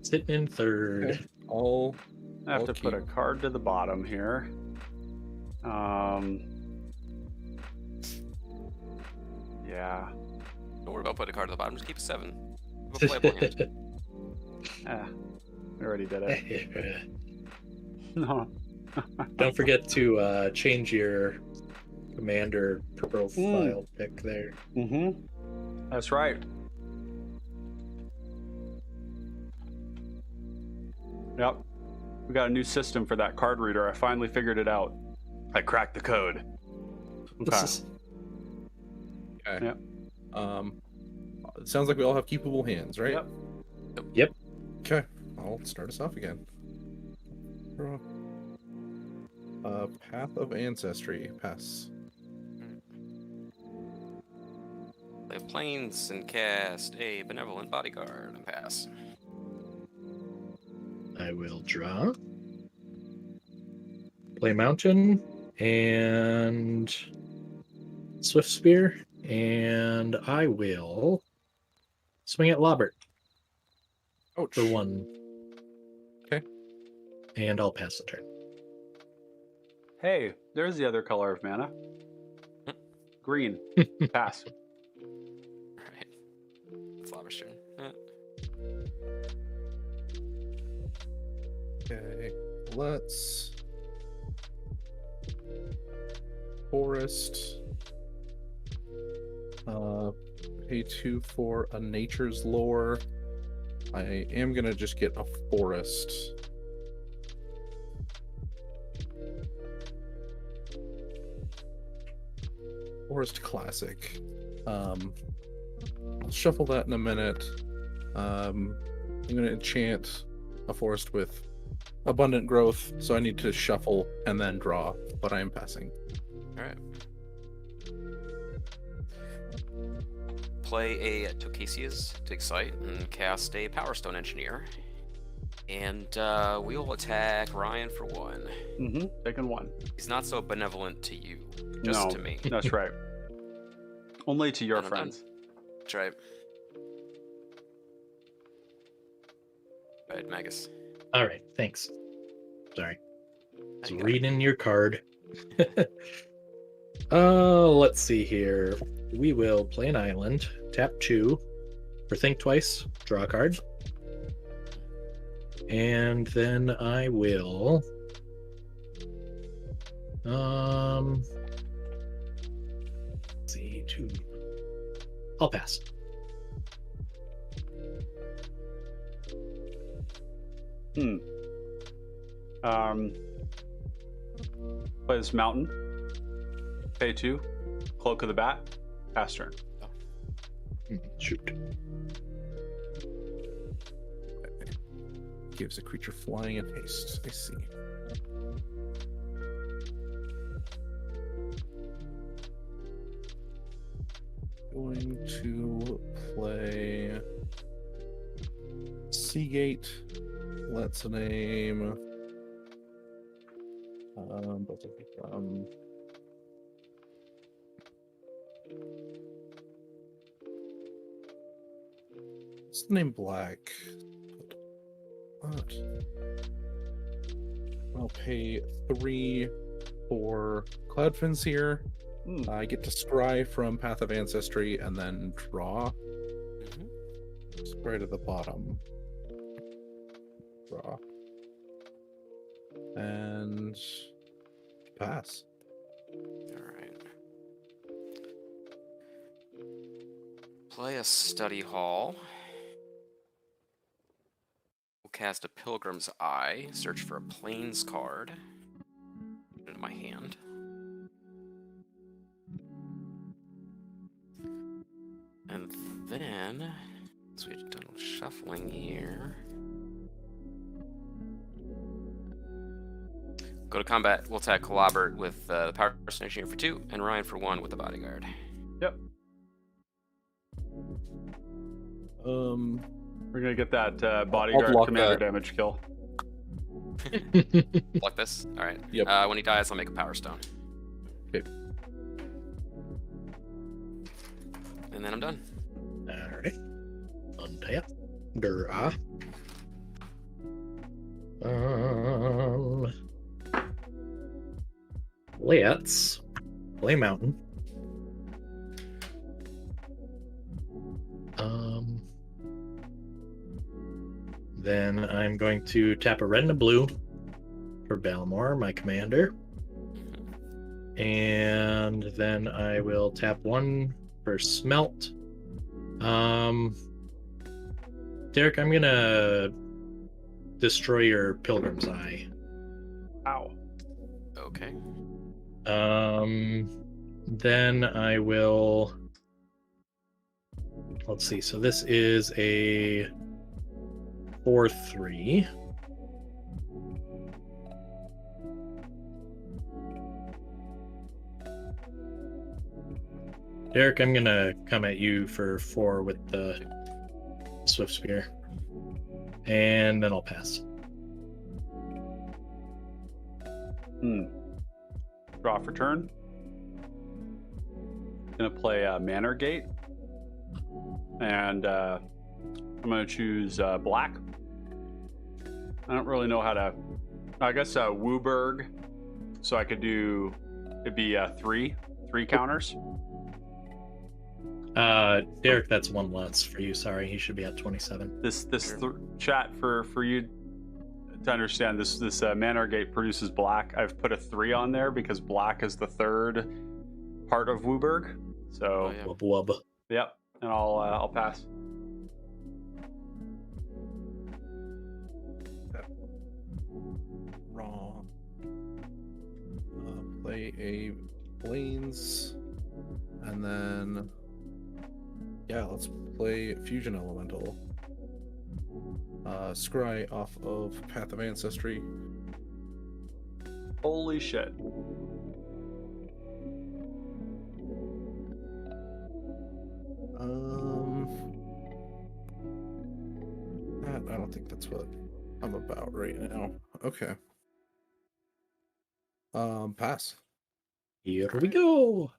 Sitting in third. Okay. All I have I'll to put a keep. card to the bottom here. Yeah. Don't worry about putting a card to the bottom. Just keep a 7. Have a playable hand. I already did it. No. Don't forget to change your commander profile pic there. That's right. Yep. We got a new system for that card reader. I finally figured it out. I cracked the code. Okay. Okay. Yep. It sounds like we all have keepable hands, right? Yep. Okay. I'll start us off again. Draw. Path of Ancestry. Pass. Play planes and cast a benevolent bodyguard and pass. I will draw. Play mountain and swift spear, and I will swing at Lobert Ouch. for 1. Okay. And I'll pass the turn. Hey, there's the other color of mana. Green. Pass. Alright. It's Lavish turn. Okay. Let's forest. Pay 2 for a nature's lore. I am gonna just get a forest. Forest classic. I'll shuffle that in a minute. I'm gonna enchant a forest with abundant growth, so I need to shuffle and then draw, but I am passing. Alright. Play a Tocasias to excite and cast a Power Stone Engineer. And we will attack Ryan for 1. Taking 1. He's not so benevolent to you, just to me. That's right. Only to your And I'm done. friends. That's right. Go ahead, Magus. All right, thanks. Sorry. How Just you got it? reading your card. Let's see here. We will play an island, tap 2 for think twice, draw a card. And then I will let's see, 2. I'll pass. Play this mountain. Pay 2. Cloak of the Bat. Pass turn. Shoot. Gives a creature flying and haste. I see. Going to play Seagate. Let's name. What's the name Black? What? I'll pay 3 for Cloudfins here. I get to scry from Path of Ancestry and then draw. Scry to the bottom. Draw. And pass. Alright. Play a Study Hall. We'll cast a Pilgrim's Eye. Search for a Plains card. Put it in my hand. And then, so we've done shuffling here. Go to combat. We'll attack Colabert with the Power Stone Engineer for 2, and Ryan for 1 with the Bodyguard. Yep. We're gonna get that bodyguard block commander that. damage kill. Block this. All right. Yep. When he dies, I'll make a Power Stone. Okay. And then I'm done. Alright. Untap. Draw. Let's play Mountain. Then I'm going to tap a red and a blue for Balmor, my commander. And then I will tap one for Smelt. Derek, I'm gonna destroy your Pilgrim's Eye. Ow. Okay. Then I will. Let's see. So this is a 4/3. Derek, I'm gonna come at you for 4 with the Swift Spear. And then I'll pass. Draw for turn. Gonna play Manor Gate. And I'm gonna choose black. I don't really know how to. I guess Wooburg. So I could do. It'd be 3 counters. Derek, that's 1 less for you. Sorry, he should be at 27. This chat for you to understand. This Manor Gate produces black. I've put a 3 on there because black is the 3rd part of Wooburg. So yeah. Wub wub. Yep, and I'll pass. Wrong. Play a Plains, and then let's play Fusion Elemental. Scry off of Path of Ancestry. Holy shit. I don't think that's what I'm about right now. Okay. Pass. Here we go.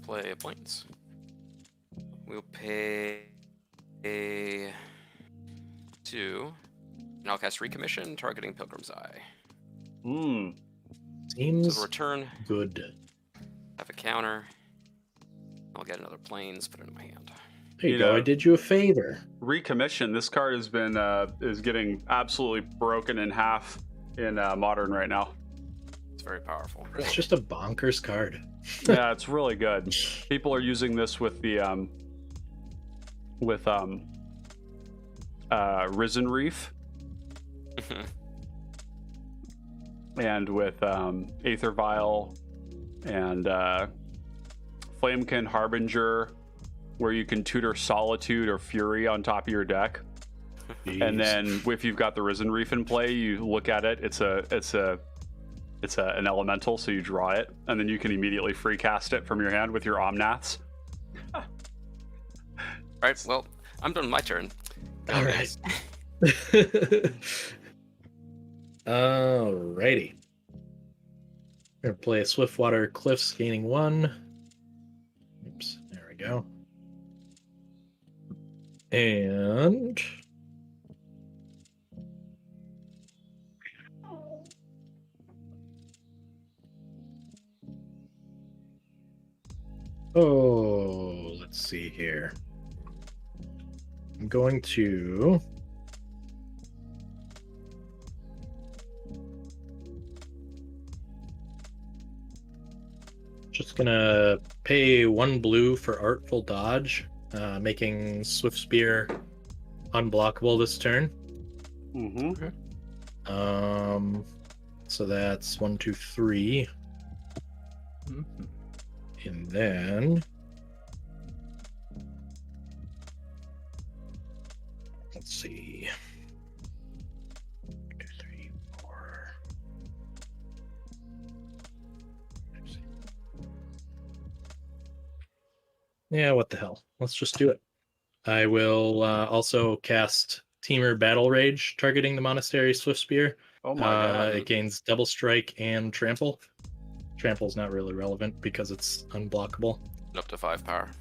Play Plains. We'll pay a 2. And I'll cast Recommission, targeting Pilgrim's Eye. Seems So return, good. have a counter. I'll get another Plains, put it in my hand. There you go. I did you a favor. Recommission. This card has been is getting absolutely broken in half in Modern right now. It's very powerful. It's just a bonkers card. Yeah, it's really good. People are using this with the Risen Reef and with Aether Vial and Flamekin Harbinger, where you can tutor Solitude or Fury on top of your deck. Jeez. And then if you've got the Risen Reef in play, you look at it. It's an elemental, so you draw it, and then you can immediately free cast it from your hand with your Omnaths. Alright, well, I'm done my turn. All right. Alrighty. We're gonna play Swiftwater Cliffs, gaining 1. Oops, there we go. And let's see here. I'm going to just gonna pay 1 blue for Artful Dodge, making Swift Spear unblockable this turn. Mm-hmm. So that's 1, 2, 3. Mm-hmm. And then let's see. 1, 2, 3, 4. Yeah, what the hell? Let's just do it. I will also cast Teamer Battle Rage, targeting the Monastery Swift Spear. Oh my god. It gains Double Strike and Trample. Trample's not really relevant because it's unblockable. Up to 5 power.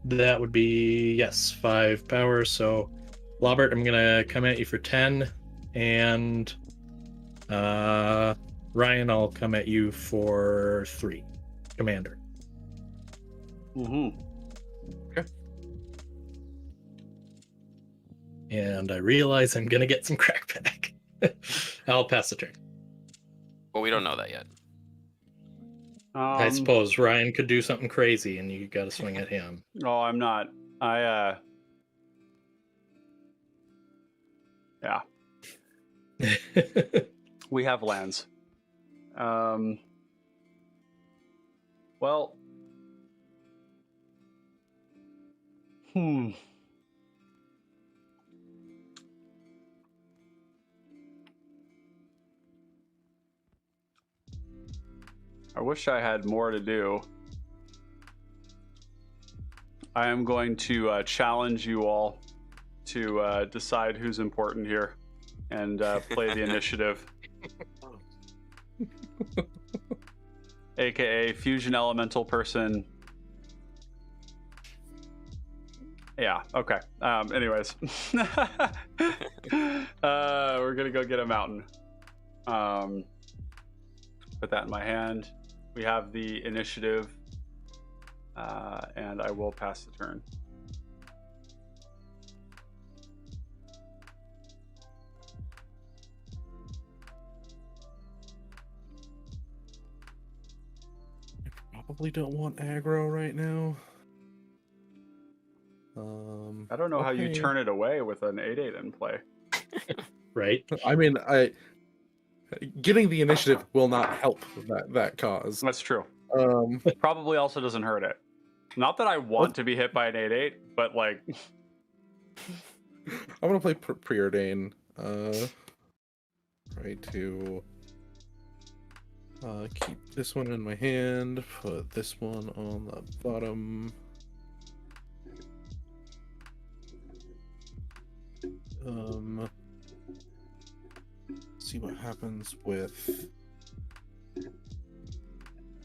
That would be, yes, 5 power. So, Lobert, I'm going to come at you for 10. And Ryan, I'll come at you for 3. Commander. Mm-hmm. And I realize I'm going to get some crackback. I'll pass the turn. Well, we don't know that yet. I suppose Ryan could do something crazy and you got to swing at him. Oh, I'm not. Yeah. We have lands. Well. I wish I had more to do. I am going to challenge you all to decide who's important here and play the initiative. AKA Fusion Elemental person. Yeah, okay. Anyways. We're gonna go get a mountain. Put that in my hand. We have the initiative. And I will pass the turn. I probably don't want aggro right now. I don't know how you okay. turn it away with an 8/8 in play. Right? I mean, getting the initiative will not help that cause. That's true. Probably also doesn't hurt it. Not that I want to be hit by an 8/8, but like I'm gonna play preordain. Try to keep this one in my hand. Put this one on the bottom. See what happens with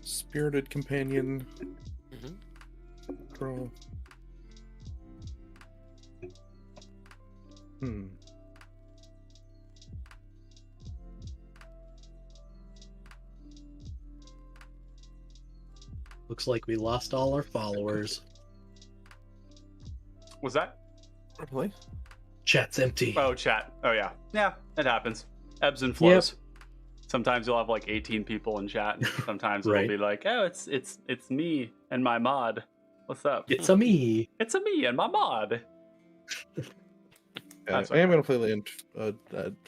Spirited Companion. Draw. Looks like we lost all our followers. was that? Probably. Chat's empty. Oh, chat. Oh yeah. Yeah, it happens. Ebbs and flows. Yep. Sometimes you'll have like 18 people in chat. And sometimes Right. it'll be like, oh, it's me and my mod. What's up? It's a me. It's a me and my mod. I am going to play land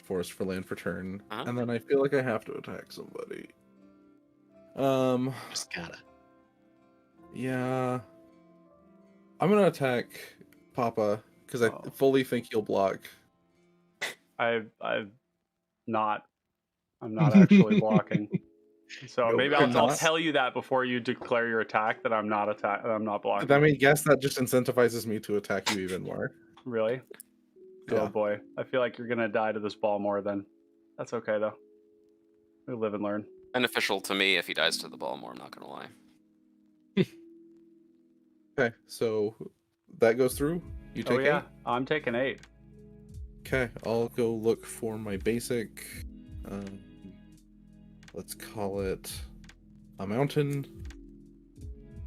forest for land for turn, and then I feel like I have to attack somebody. Just gotta. Yeah. I'm going to attack Papa because I fully think he'll block. I'm not actually blocking. So No, maybe you're I'll not. tell you that before you declare your attack that I'm not blocking. I mean, guess that just incentivizes me to attack you even more. Really? Yeah. Oh boy. I feel like you're gonna die to this Balmor then. That's okay though. We live and learn. Beneficial to me if he dies to the Balmor, I'm not gonna lie. Okay, so that goes through. You take 8? I'm taking 8. Okay, I'll go look for my basic. Let's call it a mountain,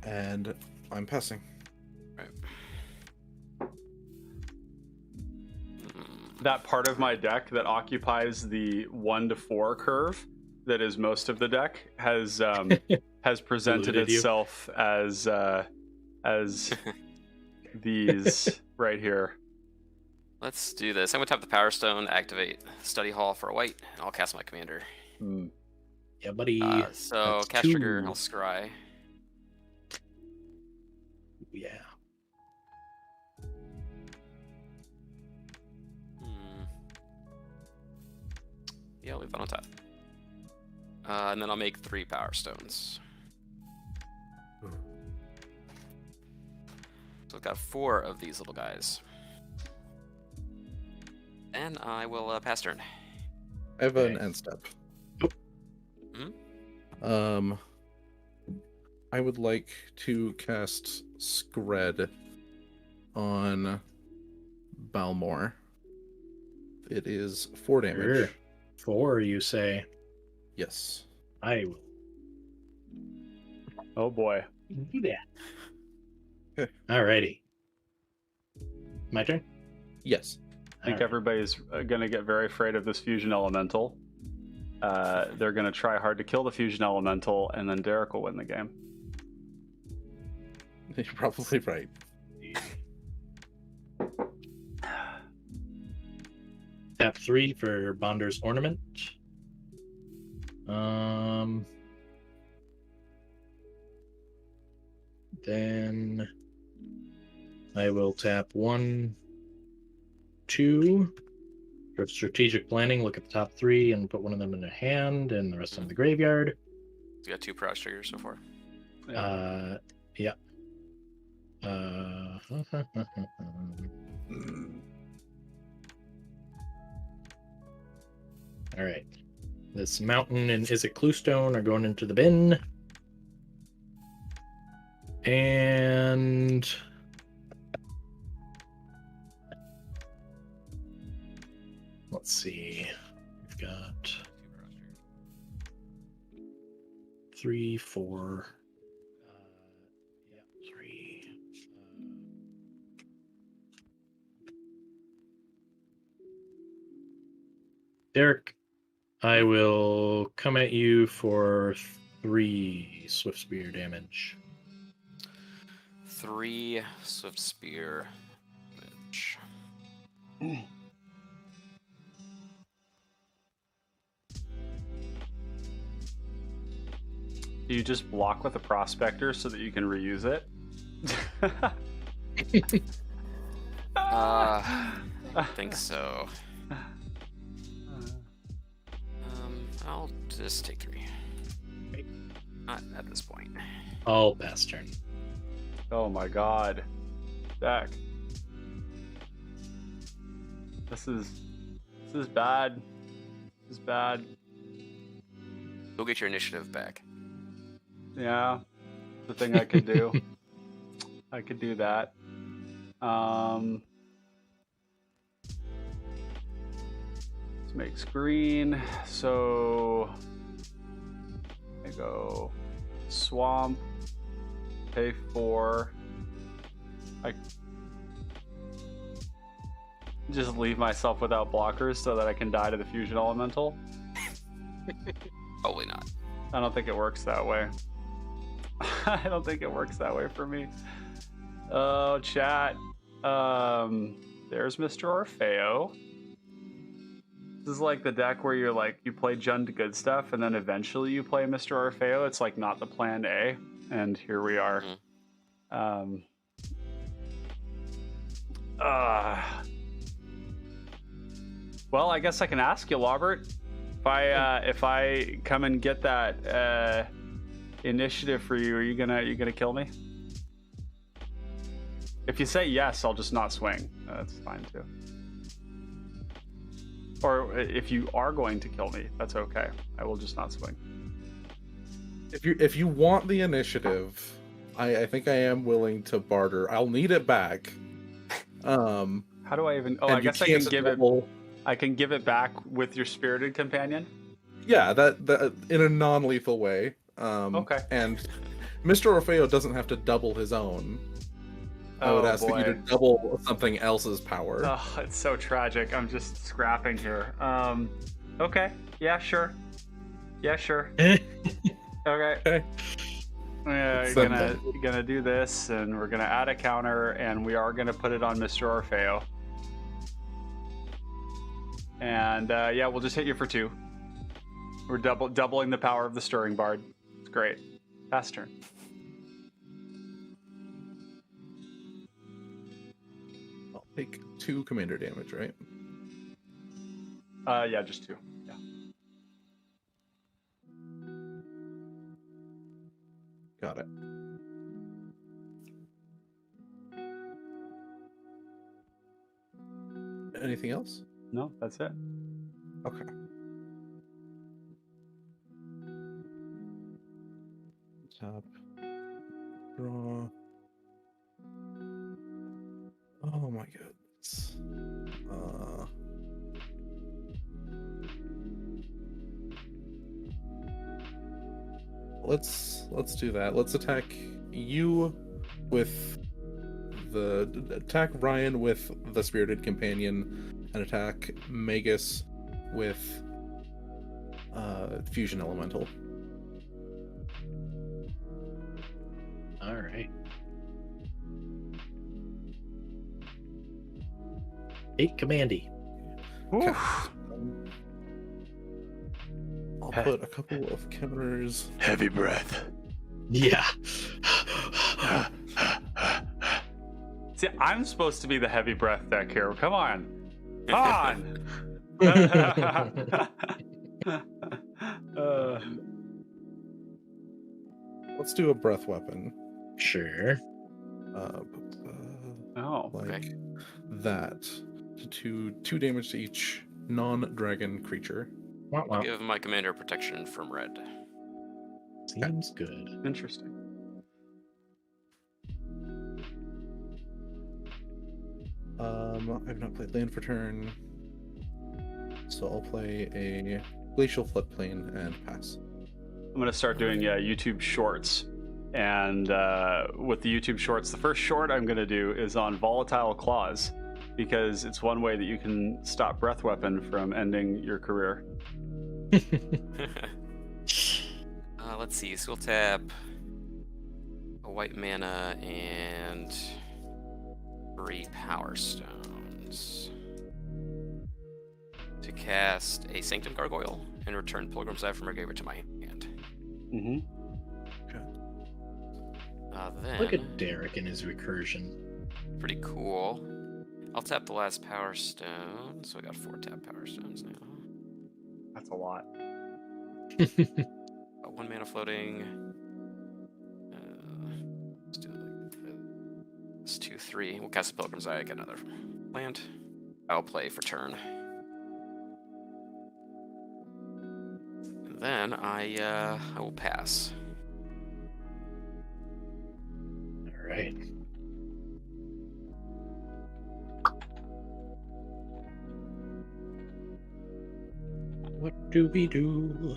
and I'm passing. Right. That part of my deck that occupies the 1 to 4 curve, that is most of the deck, has presented Eluded you. itself as these right here. Let's do this. I'm gonna tap the Power Stone, activate Study Hall for a white, and I'll cast my commander. Yeah, buddy. So That's cast 2. trigger, I'll scry. Yeah. Yeah, I'll leave that on top. And then I'll make 3 Power Stones. So I've got 4 of these little guys. And I will pass turn. I have an end step. Mm-hmm. I would like to cast Scred on Balmor. It is 4 damage. Sure. 4, you say. Yes. I will Oh boy. do that. Alrighty. My turn? Yes. I think everybody's going to get very afraid of this fusion elemental. They're going to try hard to kill the fusion elemental, and then Derek will win the game. You're probably right. Tap 3 for Bonder's Ornament. Then I will tap 1, 2 for strategic planning. Look at the top 3 and put one of them in a hand and the rest of them in the graveyard. You got 2 Prosp triggers so far. Yeah. All right. This mountain and is it Cluestone are going into the bin. And let's see. We've got 3, 4. Yeah, 3. Derek, I will come at you for 3 Swift Spear damage. 3 Swift Spear damage. Do you just block with a prospector so that you can reuse it? I think so. I'll just take 3. Not at this point. I'll pass turn. Oh my god. Dak. This is bad. This is bad. Go get your initiative back. Yeah. The thing I could do. I could do that. Let's make screen. So I go swamp, pay 4. I just leave myself without blockers so that I can die to the fusion elemental. Probably not. I don't think it works that way. I don't think it works that way for me. Oh, chat. There's Mr. Orfeo. This is like the deck where you're like, you play Jund good stuff, and then eventually you play Mr. Orfeo. It's like not the plan A, and here we are. Well, I guess I can ask you, Lobert, if I come and get that initiative for you, are you gonna kill me? If you say yes, I'll just not swing. That's fine too. Or if you are going to kill me, that's okay. I will just not swing. If you want the initiative, I think I am willing to barter. I'll need it back. How do I even? Oh, I guess I can give it. I can give it back with your spirited companion. Yeah, that in a non-lethal way. Okay. And Mr. Orfeo doesn't have to double his own. I would ask that you to double something else's power. Oh, it's so tragic. I'm just scrapping here. Okay. Yeah, sure. Yeah, sure. Okay. Yeah, you're gonna do this, and we're gonna add a counter, and we are gonna put it on Mr. Orfeo. And yeah, we'll just hit you for 2. We're doubling the power of the Stirring Bard. It's great. Pass turn. I'll take 2 commander damage, right? Yeah, just 2. Yeah. Got it. Anything else? No, that's it. Okay. Top. Draw. my goodness. Let's do that. Let's attack you with attack Ryan with the Spirited Companion, and attack Magus with Fusion Elemental. All right. 8 commandy. Okay. I'll put a couple of counters. Heavy breath. Yeah. See, I'm supposed to be the heavy breath deck here. Come on. Come on. Let's do a breath weapon. Sure. Oh, Like okay. that. To 2 damage to each non-dragon creature. Wow, wow. Give my commander protection from red. Seems good. interesting. I've not played land for turn, so I'll play a glacial floodplain and pass. I'm going to start doing YouTube shorts. And with the YouTube shorts, the first short I'm going to do is on Volatile Claws, because it's one way that you can stop Breath Weapon from ending your career. Let's see. So we'll tap a white mana and 3 Power Stones to cast a Sanctum Gargoyle and return Pilgrim's Eye from her graveyard to my hand. Mm-hmm. Then, Look at Derek and his recursion. pretty cool. I'll tap the last Power Stone, so I got 4 tap Power Stones now. That's a lot. 1 mana floating. Let's do like this. 2, 3. We'll cast a Pilgrim's Eye. Get another land. I'll play for turn. And then I will pass. All right. What do we do?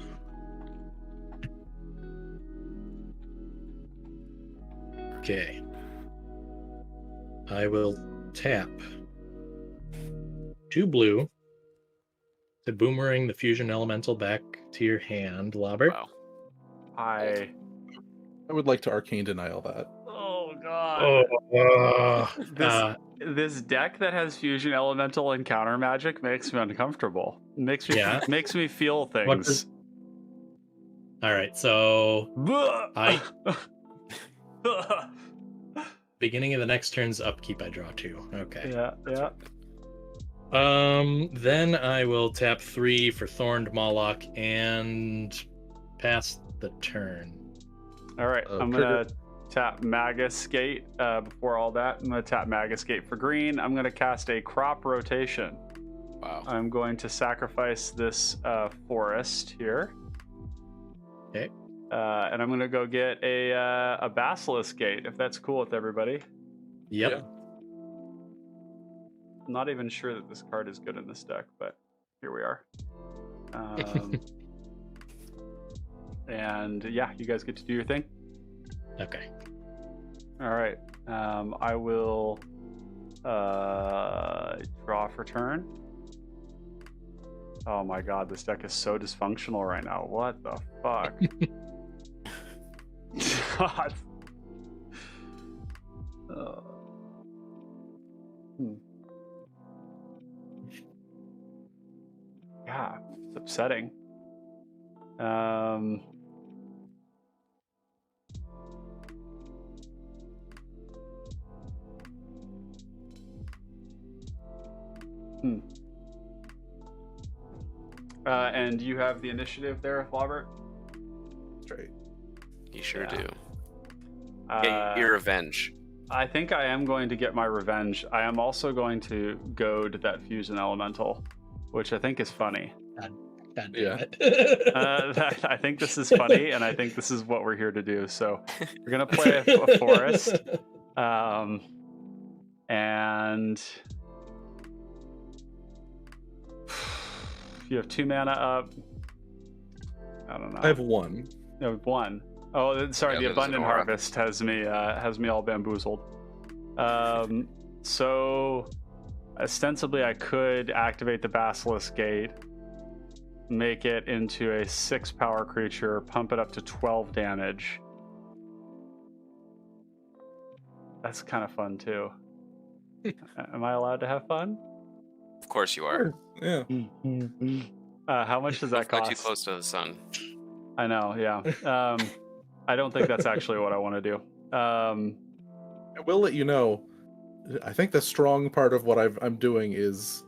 Okay. I will tap 2 blue to boomerang the fusion elemental back to your hand, Lobert. Wow. I would like to Arcane Denial that. Oh god. Oh, This deck that has Fusion Elemental and counter magic makes me uncomfortable. Makes me Yeah. makes me feel What things. does- all right, so beginning of the next turn's upkeep, I draw 2. Okay. yeah. Then I will tap 3 for Thorned Moloch and pass the turn. All right, Oh, I'm gonna tap Magus Gate. Before all that, I'm gonna tap Magus Gate for green. I'm gonna cast a Crop Rotation. Wow. I'm going to sacrifice this forest here. Okay. And I'm gonna go get a Basilisk Gate, if that's cool with everybody. Yep. Yeah. I'm not even sure that this card is good in this deck, but here we are. And yeah, you guys get to do your thing. Okay. All right. I will draw for turn. Oh my god, this deck is so dysfunctional right now. What the fuck? God. Yeah, it's upsetting. And you have the initiative there, Robert? Straight. You sure Yeah. do. Get your revenge. I think I am going to get my revenge. I am also going to goad that Fusion Elemental, which I think is funny. God damn Yeah. it. I think this is funny, and I think this is what we're here to do. So we're gonna play a forest, And you have 2 mana up. I don't know. I have 1. No, 1. Oh, sorry. Yeah, The there's Abundant an aura. Harvest has me all bamboozled. So ostensibly, I could activate the Basilisk Gate, make it into a 6 power creature, pump it up to 12 damage. That's kind of fun too. Am I allowed to have fun? Of course you are. Yeah. How much does that Don't fly cost? too close to the sun. I know, yeah. I don't think that's actually what I want to do. I will let you know. I think the strong part of what I'm doing is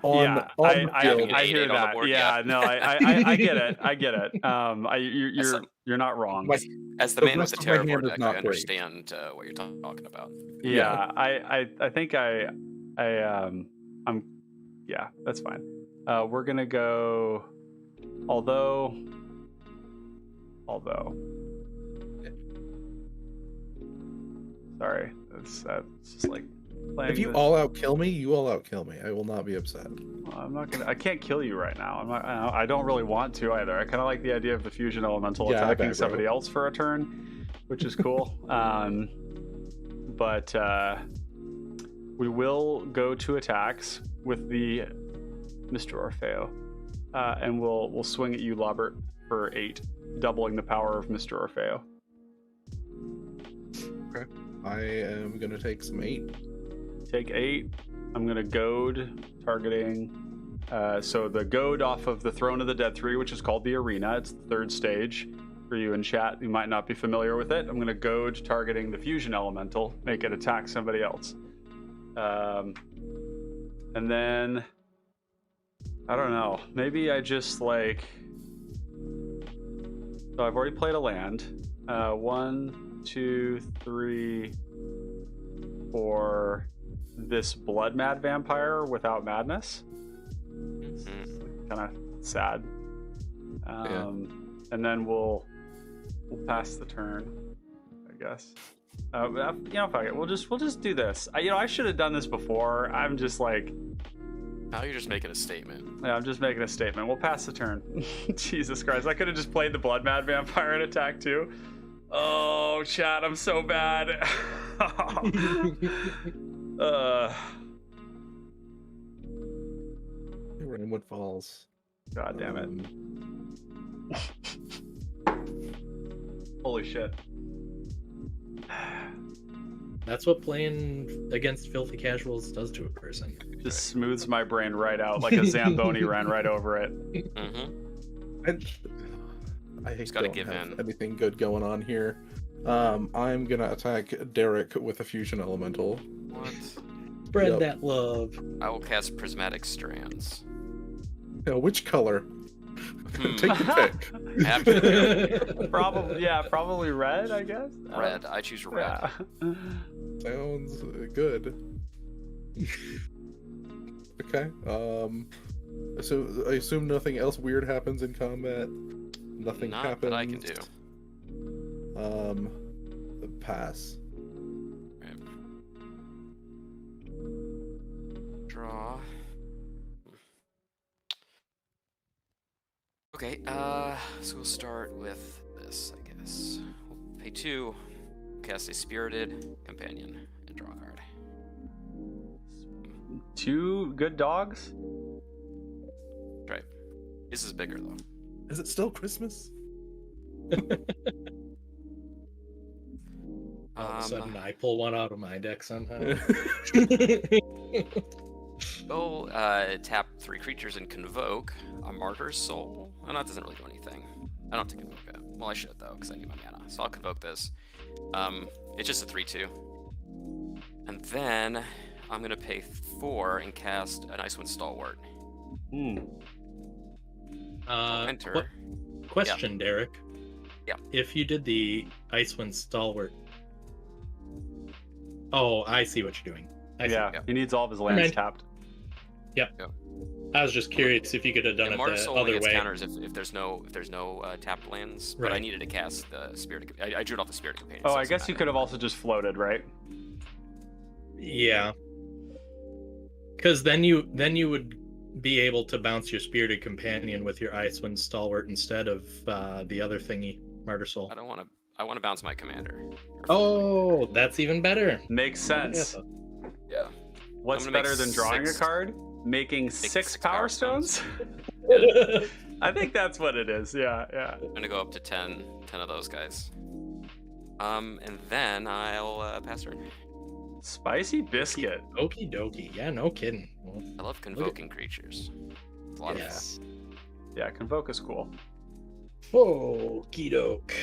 on, yeah, on the field. I Eight hear on the that. board, Yeah, yeah. no, I get it. I get it. You're not wrong. My- As the The man with the rest of my hand Terror is deck, not I great. understand what you're talking about. Yeah, I think I'm yeah, that's fine. We're gonna go. Although. Sorry, that's just like playing. If you this- all out kill me, you all out kill me. I will not be upset. I'm not gonna. I can't kill you right now. I'm not. I don't really want to either. I kind of like the idea of the fusion elemental Yeah, I attacking bet, somebody bro. else for a turn, which is cool. But we will go to attacks with the Mr. Orfeo, and we'll swing at you, Lobert, for 8, doubling the power of Mr. Orfeo. I am gonna take some 8. Take 8. I'm gonna goad, targeting. So the goad off of the Throne of the Dead 3, which is called the Arena. It's the 3rd stage. For you in chat, you might not be familiar with it. I'm gonna goad, targeting the fusion elemental, make it attack somebody else. And then I don't know. Maybe I just like. So I've already played a land. 1, 2, 3, for this Blood Mad Vampire without madness. Kind of sad. And then we'll pass the turn, I guess. Fuck it. We'll just do this. I should have done this before. I'm just like. Now you're just making a statement. Yeah, I'm just making a statement. We'll pass the turn. Jesus Christ. I could have just played the Blood Mad Vampire and attack too. Oh, chat, I'm so bad. Rainwood Falls. God damn it. Holy shit. That's what playing against filthy casuals does to a person. Just smooths my brain right out like a Zamboni ran right over it. I Just gotta don't give have in. anything good going on here. I'm gonna attack Derek with a fusion elemental. What? Spread Yep. that love. I will cast Prismatic Strands. Which color? Take your pick. After Probably red, I guess. red, I choose red. Yeah. Sounds good. Okay. So I assume nothing else weird happens in combat. Nothing Not happens. that I can do. Pass. Draw. Okay, so we'll start with this, I guess. We'll pay 2, cast a Spirited Companion, and draw a card. 2 good dogs? Right. This is bigger, though. Is it still Christmas? All of a sudden, I pull one out of my deck somehow. We'll tap 3 creatures and convoke a Martyr's Soul. Oh, no, that doesn't really do anything. I don't have to convoke it. Well, I should, though, because I need my mana. So I'll convoke this. It's just a 3/2. And then I'm going to pay 4 and cast an Icewind Stalwart. Enter. Question, Derek. Yeah. If you did the Icewind Stalwart. Oh, I see what you're doing. I see. Yeah, Yeah. he needs all of his lands Right. tapped. I was just curious if you could have done And it Martyr's the Soul only other gets way. counters if there's no tapped lands. But I Right. needed to cast the Spirit. I drew it off the Spirit Companion. Oh, so it I doesn't guess you matter. could have also just floated, right? Yeah. Because then you would be able to bounce your spirited companion with your Icewind Stalwart instead of the other thingy, Martyr Soul. I don't want to. I want to bounce my commander. Oh, that's even better. Makes sense. Yeah. What's I'm gonna better make than drawing six- a card? Making six Power Stones? Yeah. I think that's what it is. Yeah, yeah. I'm gonna go up to 10 of those guys. And then I'll pass turn. Spicy biscuit. Okie dokie. Yeah, no kidding. I love convoking creatures. It's a lot of fun. Yes. Yeah, Convoke is cool. Okie doke.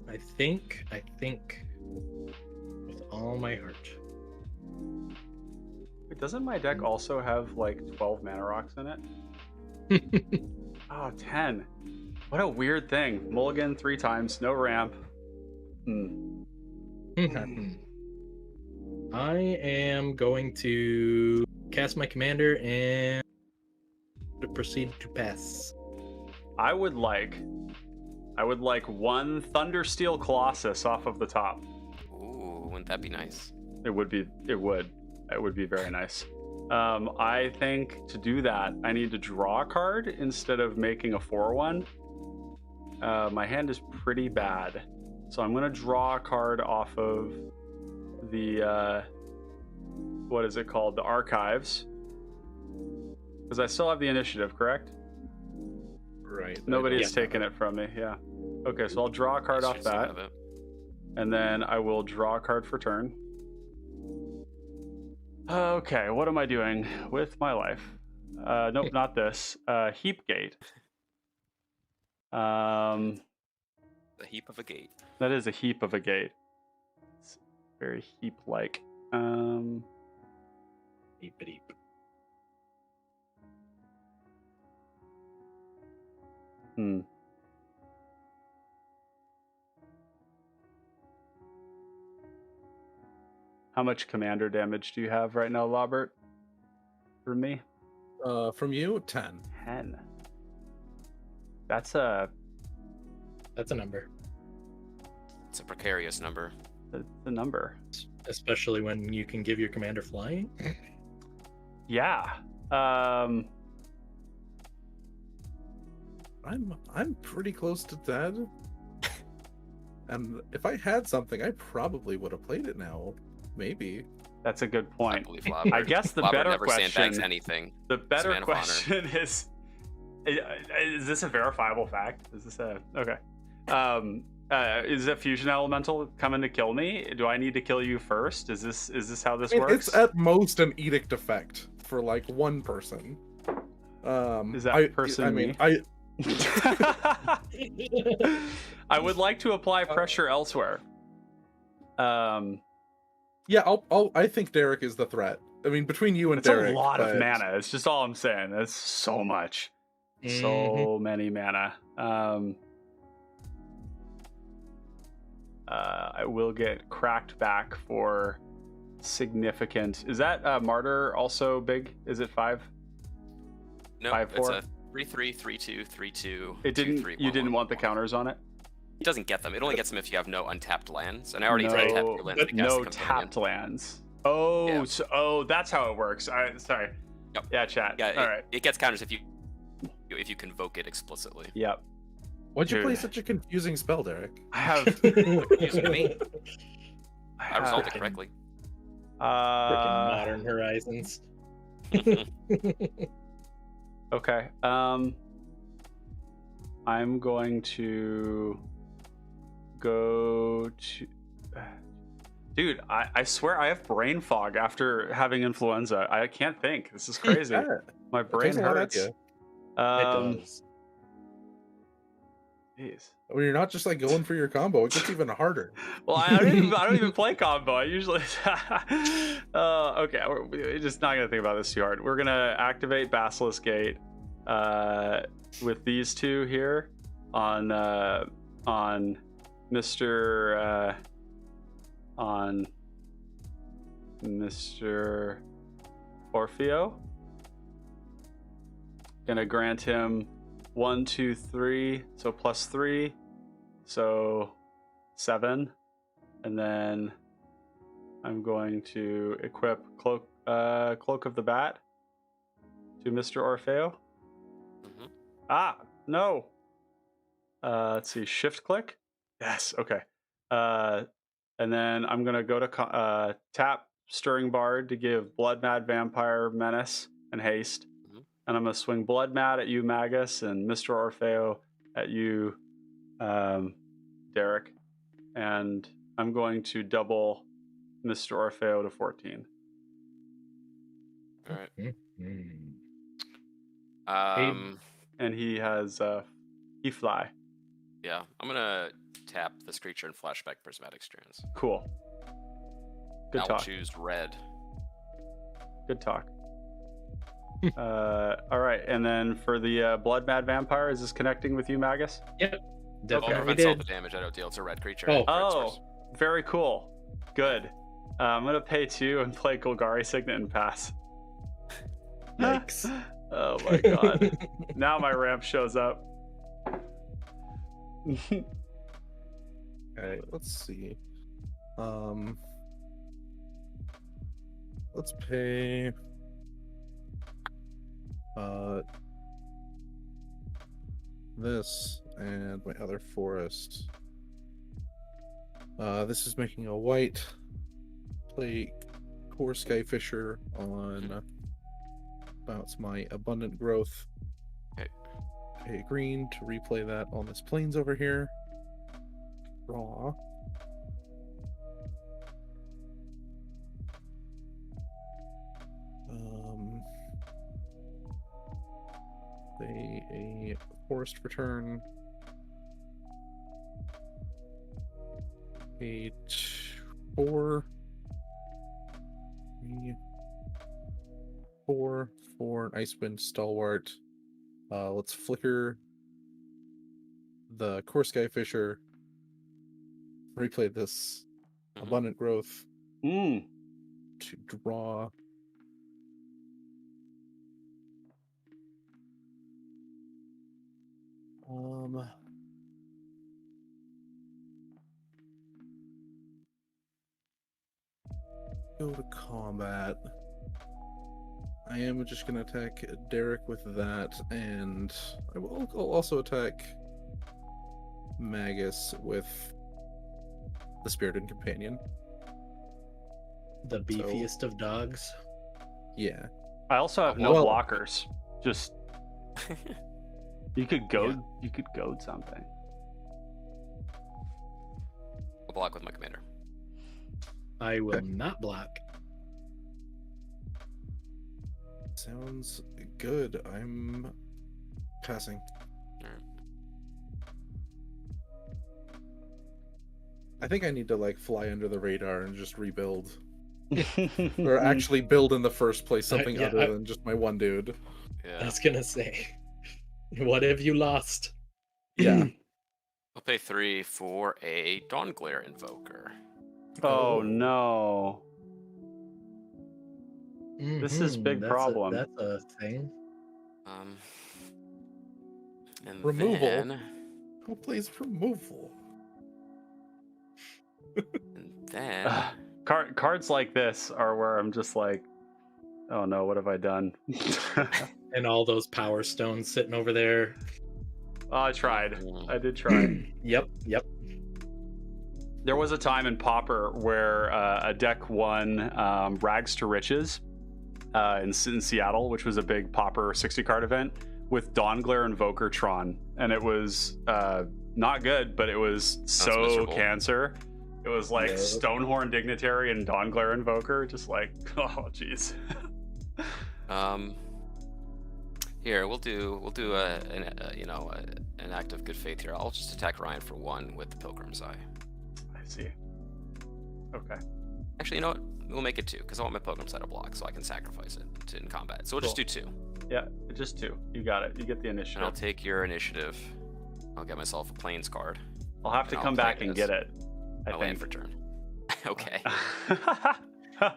I think with all my heart. Wait, doesn't my deck also have like 12 mana rocks in it? Oh, 10. What a weird thing. Mulligan 3 times, no ramp. I am going to cast my commander and proceed to pass. I would like one Thundersteel Colossus off of the top. Ooh, wouldn't that be nice? It would be very nice. I think to do that, I need to draw a card instead of making a 4/1. My hand is pretty bad, so I'm gonna draw a card off of the what is it called? The archives, because I still have the initiative, correct? Right. Nobody Yeah. has taken it from me. Yeah. Okay, so I'll draw a card off Still that, have it. and then I will draw a card for turn. Okay, what am I doing with my life? Nope, not this. Heapgate. The heap of a gate. That is a heap of a gate. It's very heap-like. Beep, beep. How much commander damage do you have right now, Robert? For me? From you, 10. 10. That's a number. It's a precarious number. number. Especially when you can give your commander flying. Yeah. I'm pretty close to dead. And if I had something, I probably would have played it now. Maybe. That's a good I point. believe Flobber. I guess the Flobber better never sandbags question. anything. The better man of honor. question is this a verifiable fact? Is this a okay? Is a fusion elemental coming to kill me? Do I need to kill you first? Is this how this works? It's at most an edict effect for like one person. Is that person me? I I would like to apply pressure elsewhere. Yeah, I think Derek is the threat. I mean, between you and It's Derek, a lot of but- mana. It's just all I'm saying. That's so much, so many mana. I will get cracked back for significant. Is that Martyr also big? Is it 5? No, 5/4? it's a 3/3, 3/2, 3/2. It didn't. 2/3, You 1/1, didn't want the 1/1. counters on it. It doesn't get them. It only gets them if you have no untapped lands. And I already no, tapped your lands to cast no the companion. tapped lands. Oh, Yeah. so that's how it works. Sorry. Yep. Yeah, chat. Yeah, All right. it gets counters if you convoke it explicitly. Yep. Why'd you play Dude. such a confusing spell, Derek? I have. Confusing to me. I resolved it Frickin'. correctly. Frickin' Modern Horizons. Okay. I'm going to go to. Dude, I swear I have brain fog after having influenza. I can't think. This is crazy. Yeah, My brain takes a lot out of hurts. you. It does. Jeez. When you're not just like going for your combo, it gets even harder. Well, I don't even play combo. I usually. Okay, we're just not gonna think about this too hard. We're gonna activate Basilisk Gate with these two here on Mr. Orfeo. Gonna grant him 1, 2, 3, so +3, so 7, And then I'm going to equip Cloak of the Bat to Mr. Orfeo. Mhm. Ah, no. Let's see, shift click. Yes, okay. And then I'm gonna go to tap Stirring Bard to give Blood Mad Vampire Menace and Haste. Mhm. And I'm gonna swing Blood Mad at you, Magus, and Mr. Orfeo at you, Derek. And I'm going to double Mr. Orfeo to 14. All right. Mhm. And he has he fly. Yeah, I'm gonna tap this creature and flashback prismatic strands. Cool. Good I'll talk. choose red. Good talk. All right, and then for the Blood Mad Vampire, is this connecting with you, Magus? Yep. Well, Definitely prevents all the did. damage I don't deal. It's a red creature. Oh. Red source. Very cool. Good. I'm gonna pay 2 and play Golgari Signet and pass. Yikes. Oh my god. Now my ramp shows up. Okay, let's see. Let's pay this and my other forest. This is making a white. Play Core Skyfisher on bounce my abundant growth. Okay. Pay green to replay that on this plains over here. Draw. Play a forest return. Pay 4. 3, 4 for an Icewind Stalwart. Let's flicker the Core Skyfisher. Replay this abundant growth to draw. Go to combat. I am just going to attack Derek with that, and I'll also attack Magus with the Spirited Companion. The beefiest of dogs. Yeah. I also have no Well- blockers. Just you could goad something. I'll block with my commander. I will not block. Sounds good. I'm passing. Alright. I think I need to like fly under the radar and just rebuild. Or actually build in the first place something Yeah, other than just my one dude. I Yeah. was gonna say, what have you lost? Yeah. I'll pay 3 for a Dawnglare Invoker. Oh no. This is big problem. That's a thing. And Removal. Then, Who plays removal? and then Cards like this are where I'm just like, oh no, what have I done? And all those power stones sitting over there. Oh, I tried. I did try. Yep. There was a time in Pauper where a deck won Rags to Riches in Seattle, which was a big Pauper 60 card event with Dawnglare Invoker Tron, and it was not good, but it was so miserable. cancer. It was like Yep. Stonehorn Dignitary and Dawnglare Invoker, just like, oh jeez. Here we'll do an act of good faith here. I'll just attack Ryan for 1 with the Pilgrim's Eye. I see. Okay. Actually, you know what? We'll make it 2 because I want my Pilgrim's Eye to block, so I can sacrifice it in combat. So we'll just do 2, Yeah, just 2. You got it. You get the and initiative. I'll take your initiative. I'll get myself a Plains card. I'll have to and come I'll back play and this. get it. I I'll land think. for turn. Okay. Yeah.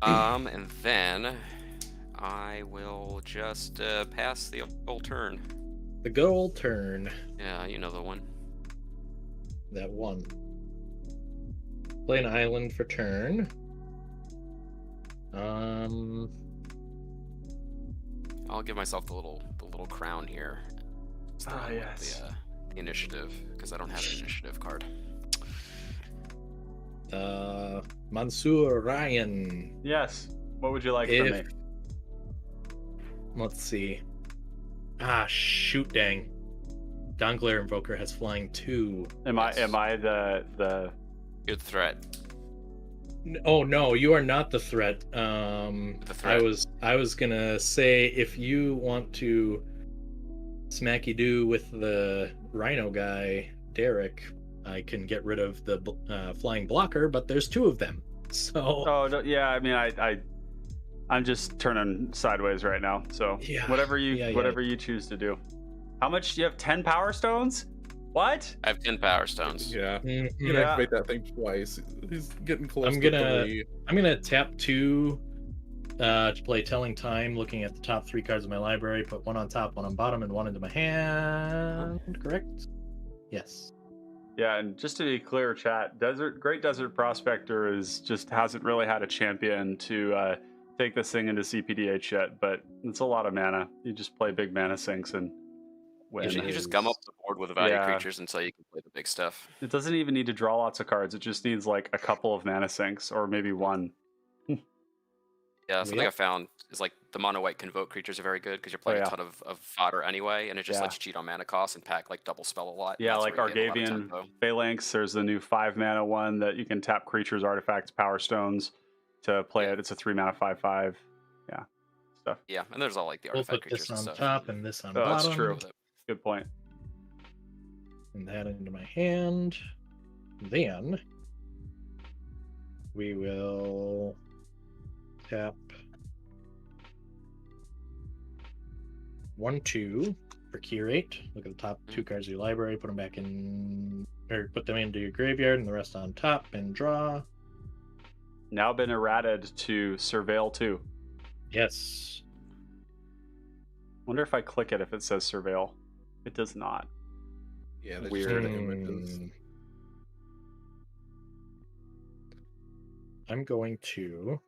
And then I will just pass the old turn. The good old turn. Yeah, you know the one. That one. Play an island for turn. I'll give myself the little crown here. It's the one with yes. the initiative, because I don't have an initiative card. Mansoor Ryan. Yes. What would you like from me? Let's see. Shoot, dang. Dongler Invoker has flying 2. Am I the You're the threat. Oh no, you are not the threat. The threat. I was gonna say, if you want to smacky do with the Rhino guy, Derek, I can get rid of the flying blocker, but there's 2 of them. So Oh no, yeah, I mean I'm just turning sideways right now. So Yeah, whatever you yeah. you choose to do. How much do you have? 10 power stones? What? I have 10 power stones. Yeah. Mhm. You can activate that thing twice. He's getting close I'm to gonna- 3. I'm gonna tap 2 to play Telling Time, looking at the top 3 cards of my library, put 1 on top, 1 on bottom, and 1 into my hand. Correct? Yes. Yeah, and just to be clear, chat, Great Desert Prospector hasn't really had a champion to take this thing into CPDH yet, but it's a lot of mana. You just play big mana sinks and win. You just gum up the board with value creatures until you can play the big stuff. It doesn't even need to draw lots of cards. It just needs like a couple of mana sinks or maybe 1. Yeah, something Yep. I found is like the mono white convoke creatures are very good because you're playing yeah. a ton of fodder anyway, and it just Yeah. lets you cheat on mana costs and pack like double spell a lot. Yeah, That's like where you get a lot of Argavian tempo. Phalanx. There's the new 5 mana one that you can tap creatures, artifacts, power stones to play Yeah. it. It's a 3 mana 5/5. Yeah, stuff. Yeah, and there's all like the We'll artifact put creatures this and on stuff. top and this on Oh, bottom. that's true. Good point. And that into my hand. Then we will tap 1, 2 for Curate. Look at the top 2 cards of your library, put them back in, or put them into your graveyard, and the rest on top, and draw. Now been errated to Surveil 2. Yes. Wonder if I click it if it says Surveil. It does not. Yeah, they Weird. just the images. I'm going to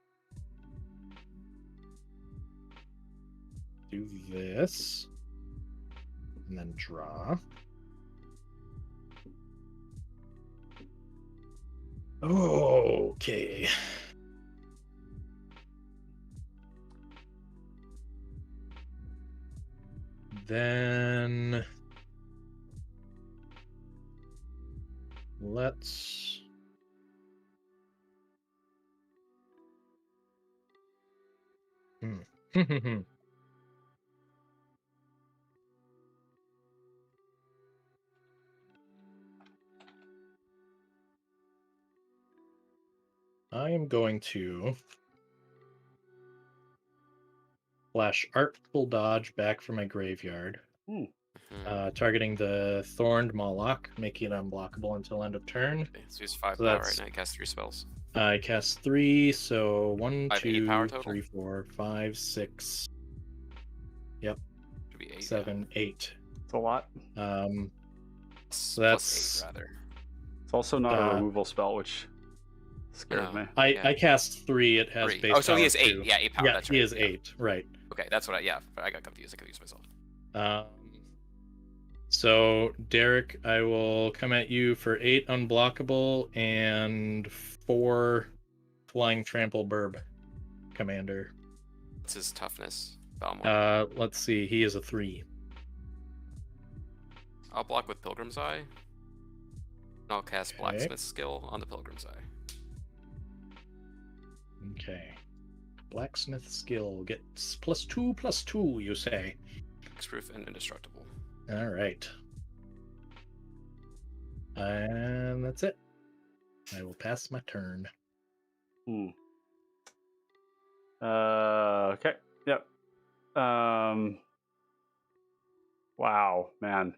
do this and then draw. Okay. Then let's I am going to flash Artful Dodge back from my graveyard, targeting the Thorned Moloch, making it unblockable until end of turn. Okay, so he's 5 So power that's- right now. He casts 3 spells. I cast 3, so 1, 5, 8 2, power total? 3, 4, 5, 6, Should be 8. 7, 8. It's a lot. So Plus 8 that's rather. It's also not a removal spell, which scares No. me. I cast 3. It has 3. base. Oh, so he power is 8. 2. Yeah, 8 power. Yeah, That's he right. is 8. Right. Okay, that's what I got confused. I confused myself. So Derek, I will come at you for 8 unblockable and 4 flying trample burb, commander. What's his toughness? Balmor. Let's see. He is a 3. I'll block with Pilgrim's Eye. And I'll cast Okay. Blacksmith's Skill on the Pilgrim's Eye. Okay. Blacksmith skill gets +2/+2. You say? Hexproof and indestructible. All right. And that's it. I will pass my turn. Okay. Yep. Wow, man.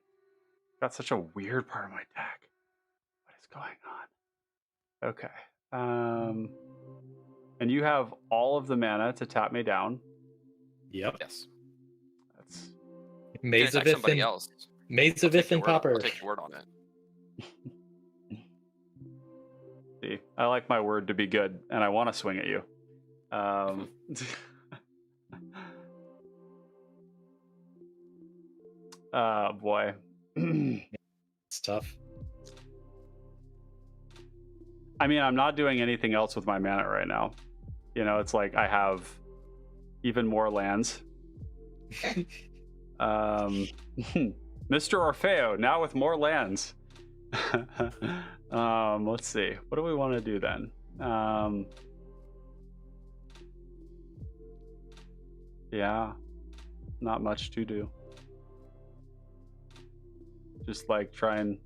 Got such a weird part of my deck. What is going on? Okay. And you have all of the mana to tap me down. Yep. Yes. That's You can attack somebody Mazavith else. and I'll take your Popper. word on it. see. I like my word to be good, and I want to swing at you. Boy. It's tough. I mean, I'm not doing anything else with my mana right now. You know, it's like I have even more lands. Mr. Orfeo, now with more lands. Let's see. What do we want to do then? Yeah, not much to do. Just like try and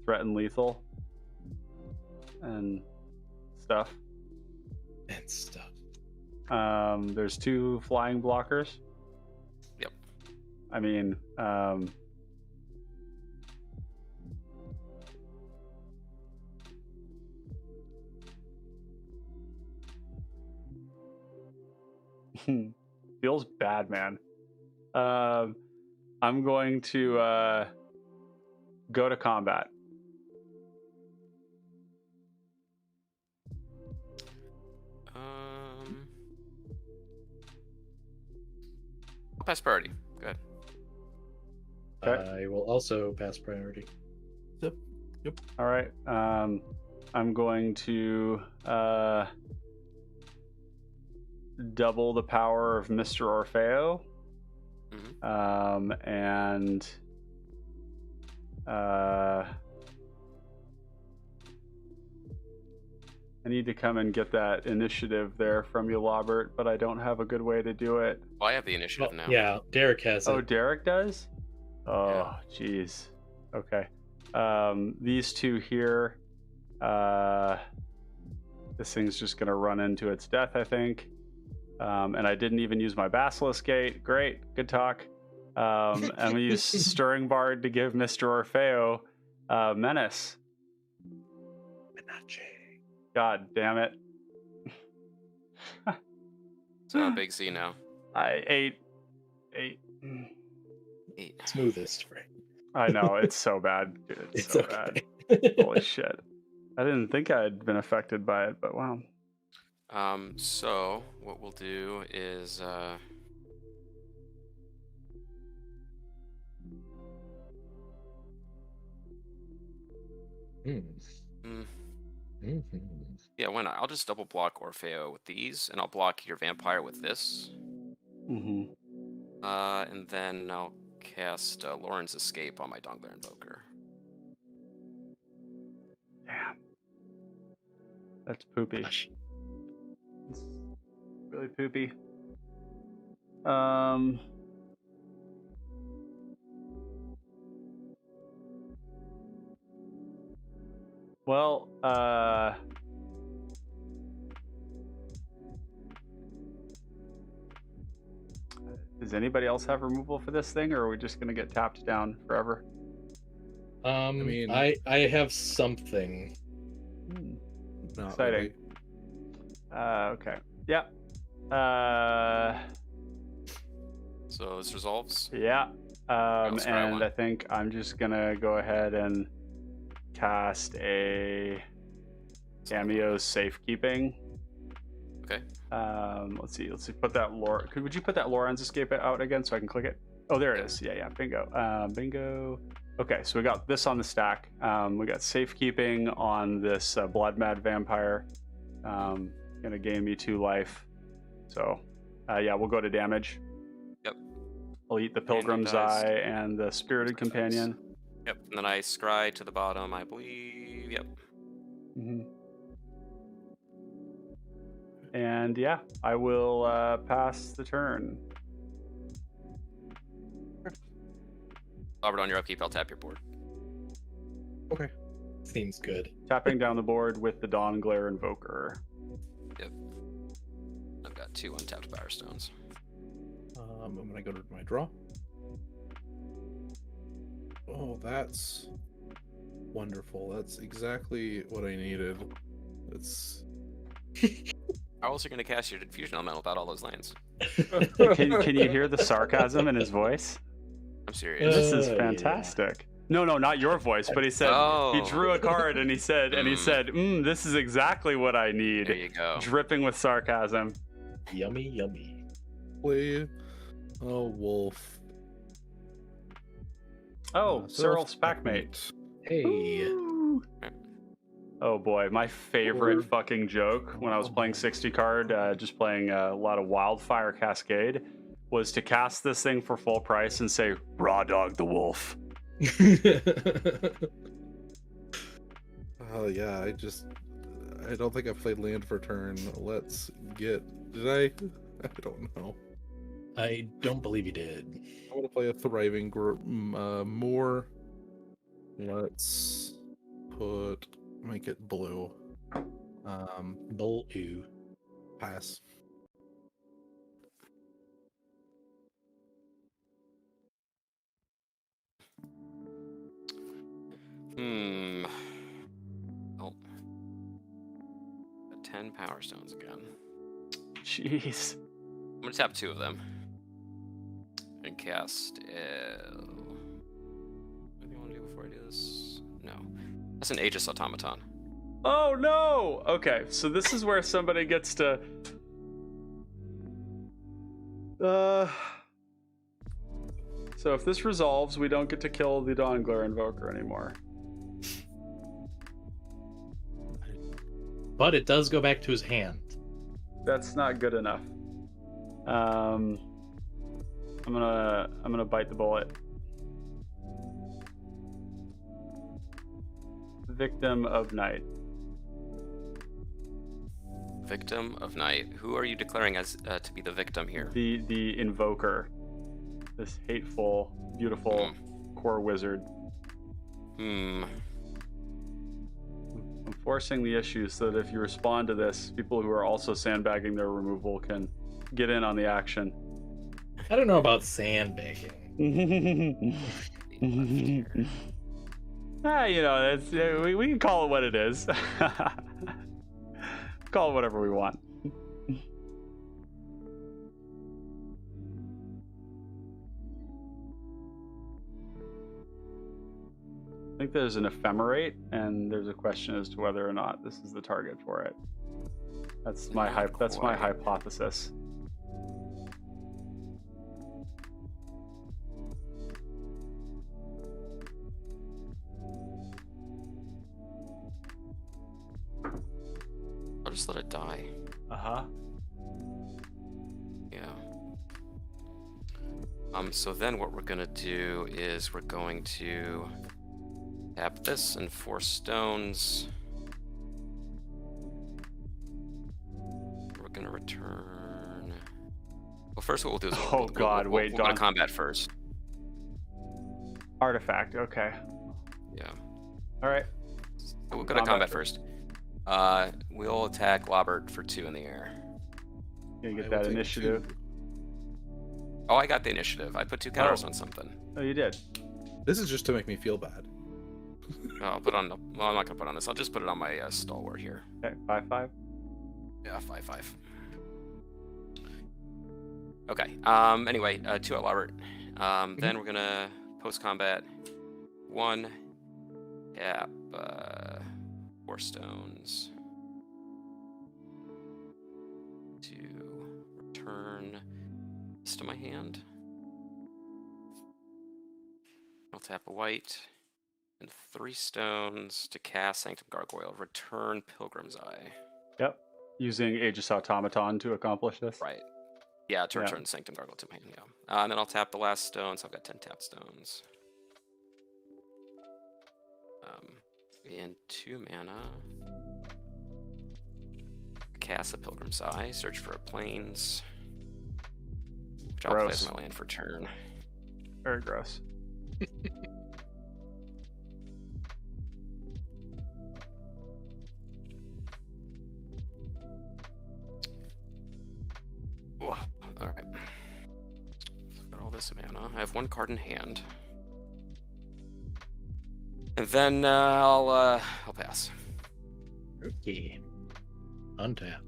threaten lethal and stuff. There's 2 flying blockers. Yep. I mean, feels bad, man. I'm going to go to combat. I'll pass priority. Go ahead. Okay. I will also pass priority. Yep. All right. I'm going to double the power of Mr. Orfeo. And I need to come and get that initiative there from you, Lobert, but I don't have a good way to do it. Well, I have the initiative now. Yeah, Derek has it. Oh, Derek does? Oh, jeez. Okay. These 2 here. This thing's just going to run into its death, I think. And I didn't even use my Basilisk Gate. Great. Good talk. I'm going to use Stirring Bard to give Mr. Orfeo Menace. God damn it. So a big C now. Eight. 8. Smoothest, right? I know, it's so bad. Dude, it's so okay. bad. Holy shit. I didn't think I'd been affected by it, but wow. So what we'll do is yeah, why not? I'll just double block Orfeo with these, and I'll block your vampire with this. And then I'll cast Lauren's Escape on my Dongler Invoker. Damn. That's poopy. It's really poopy. Well, does anybody else have removal for this thing, or are we just gonna get tapped down forever? I mean, I have something. Not Exciting. really. Okay. Yeah. So this resolves. Yeah. Let's try And one. I think I'm just gonna go ahead and cast a Cameo's Safekeeping. Okay. Let's see. Put that lore. Would you put that Lauren's Escape out again so I can click it? Oh, there it is. Yeah. Bingo. Bingo. Okay, so we got this on the stack. We got Safekeeping on this Blood Mad Vampire. Gonna gain me 2 life. So, yeah, we'll go to damage. Yep. I'll eat the Pilgrim's dies. Eye and the Spirited Companion. Yep. And then I scry to the bottom, I believe. Yep. And yeah, I will pass the turn. Robert, on your upkeep, I'll tap your board. Okay. Seems good. Tapping down the board with the Dawn Glare Invoker. Yep. I've got 2 untapped Power Stones. I'm gonna go to my draw. Oh, that's wonderful. That's exactly what I needed. It's How else are you going to cast your Fusion Elemental without all those lands? Can you hear the sarcasm in his voice? I'm serious. This is yeah. fantastic. No, not your voice, but he said he drew a card and he said this is exactly what I need. There you go. Dripping with sarcasm. Yummy, yummy. Play a wolf. Oh, Cyril's packmate. Hey. Ooh. Oh boy, my favorite Or- fucking joke when I was playing 60 card, just playing a lot of Wildfire Cascade, was to cast this thing for full price and say, "Raw dog the wolf." Oh yeah, I don't think I played land for turn. Let's get. Did I? I don't know. I don't believe you did. I want to play a thriving more. Let's make it blue. Blue. Pass. Oh. 10 Power Stones again. Jeez. I'm going to tap 2 of them. And cast... what do you want to do before I do this? No. That's an Aegis Automaton. Oh no! Okay, so this is where somebody gets to. So if this resolves, we don't get to kill the Dawnglare Invoker anymore. But it does go back to his hand. That's not good enough. I'm gonna bite the bullet. Victim of Night. Victim of Night. Who are you declaring as to be the victim here? The Invoker. This hateful, beautiful core wizard. I'm forcing the issue so that if you respond to this, people who are also sandbagging their removal can get in on the action. I don't know about sandbagging. That's, we can call it what it is. Call it whatever we want. I think there's an ephemerate, and there's a question as to whether or not this is the target for it. That's my hypothesis. I'll just let it die. Uh-huh. Yeah. So then what we're gonna do is we're going to tap this and 4 stones. We're gonna return. Well, first what we'll do is Oh God, wait, we'll go to Don. combat first. Artifact, okay. Yeah. All right. So we'll go to combat first. We'll attack Lobert for 2 in the air. You get I will that take initiative. 2. Oh, I got the initiative. I put 2 counters on something. Oh, you did. This is just to make me feel bad. Oh, I'll put on the. Well, I'm not gonna put on this. I'll just put it on my stalwart here. Okay, 5/5. Yeah, 5/5. Okay. Anyway, 2 at Lobert. Then we're gonna post combat 1. Tap 4 stones. 2. Return this to my hand. I'll tap a white. And 3 stones to cast Sanctum Gargoyle. Return Pilgrim's Eye. Yep. Using Aegis Automaton to accomplish this. Right. Yeah, to return Sanctum Gargoyle to my hand. Yeah. And then I'll tap the last stone. So I've got 10 tapped stones. And 2 mana. Cast a Pilgrim's Eye. Search for a Plains. Which I'll play as my land for turn. Very gross. Alright. Got all this mana. I have 1 card in hand. And then I'll pass. Okay. Untap.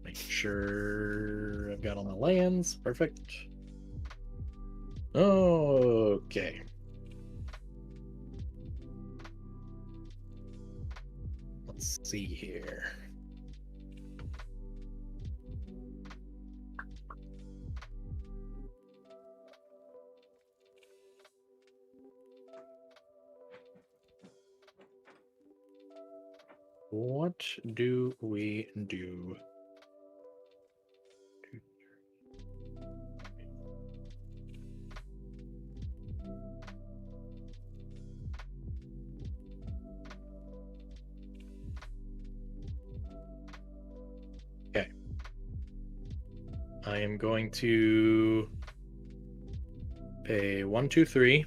Making sure I've got all my lands. Perfect. Okay. Let's see here. What do we do? Okay. I am going to pay 1, 2, 3.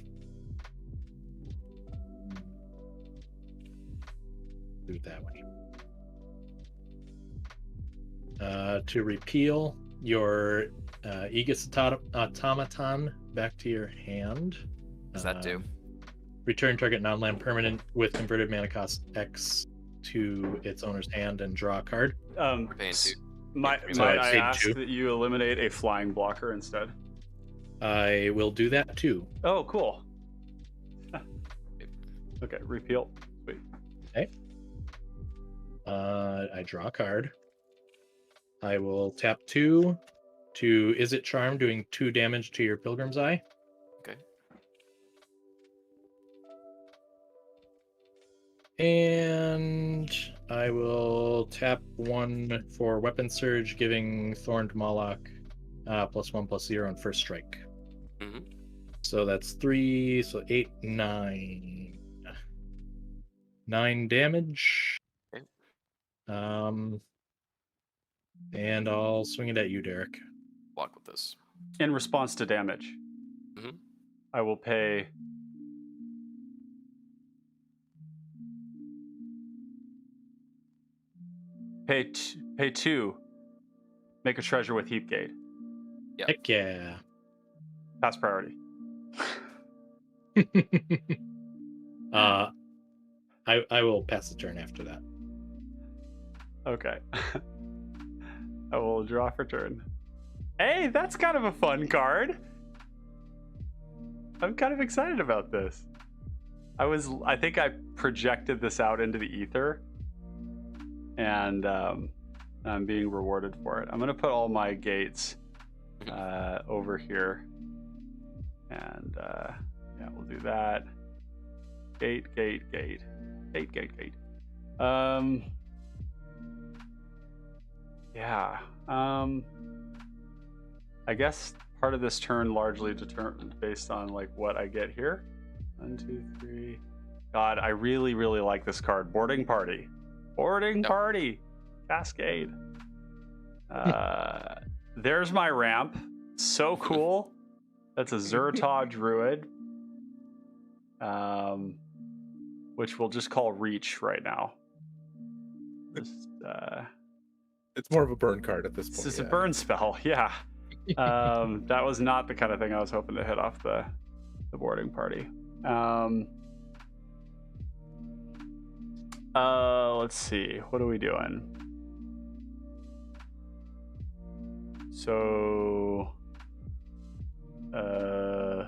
Do it that way. To repeal your Aegis Automaton back to your hand. What does that do? Return target non-land permanent with converted mana cost X to its owner's hand and draw a card. We're paying 2. Might So I I paid ask 2. that you eliminate a flying blocker instead? I will do that too. Oh, cool. Okay, repeal. Sweet. Okay. I draw a card. I will tap 2 to Is It Charm, doing 2 damage to your Pilgrim's Eye. Okay. And I will tap 1 for Weapon Surge, giving Thorned Moloch +1/+0 on first strike. Mm-hmm. So that's 3, so 8, 9. 9 damage. Okay. And I'll swing it at you, Derek. Block with this. In response to damage, Mhm. I will pay pay 2. Make a treasure with Heapgate. Yep. Heck yeah. Pass priority. I will pass the turn after that. Okay. I will draw for turn. Hey, that's kind of a fun card. I'm kind of excited about this. I think I projected this out into the ether, and I'm being rewarded for it. I'm gonna put all my gates over here, and yeah, we'll do that. Gate. Yeah. I guess part of this turn largely determined based on like what I get here. 1, 2, 3. God, I really, really like this card. Boarding Party. Party. Cascade. There's my ramp. So cool. That's a Zertod Druid. Which we'll just call Reach right now. Just, It's more of a burn card at this point. this is a burn spell, yeah. That was not the kind of thing I was hoping to hit off the boarding party. Let's see. What are we doing? So, I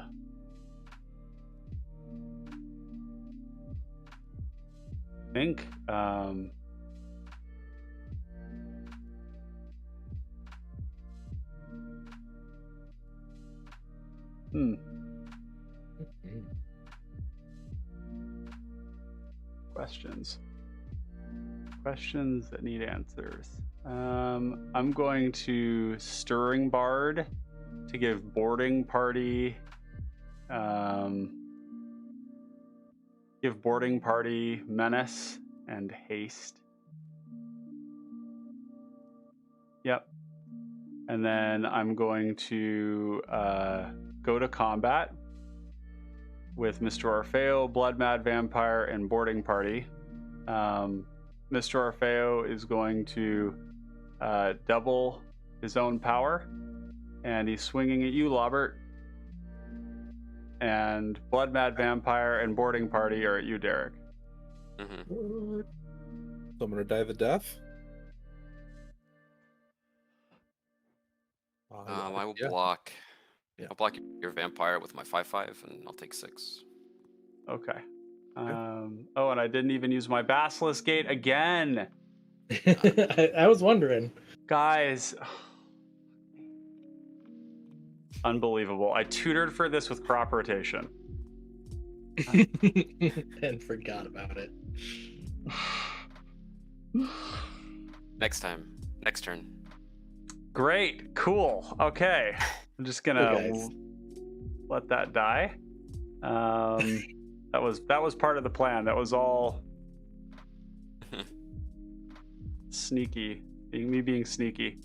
think, Questions that need answers. I'm going to Stirring Bard to give Boarding Party. Give Boarding Party Menace and Haste. Yep. And then I'm going to go to combat with Mr. Orfeo, Blood Mad Vampire, and Boarding Party. Mr. Orfeo is going to double his own power, and he's swinging at you, Lobert. And Blood Mad Vampire and Boarding Party are at you, Derek. Mm-hmm. So I'm gonna die the death. I will Yeah. block. Yeah. I'll block your vampire with my 5/5, and I'll take 6. Okay. Oh, and I didn't even use my Basilisk Gate again. I was wondering. Guys. Unbelievable. I tutored for this with crop rotation. And forgot about it. Next time. Next turn. Great. Cool. Okay. I'm just gonna let that die. That was part of the plan. That was all sneaky. Me being sneaky.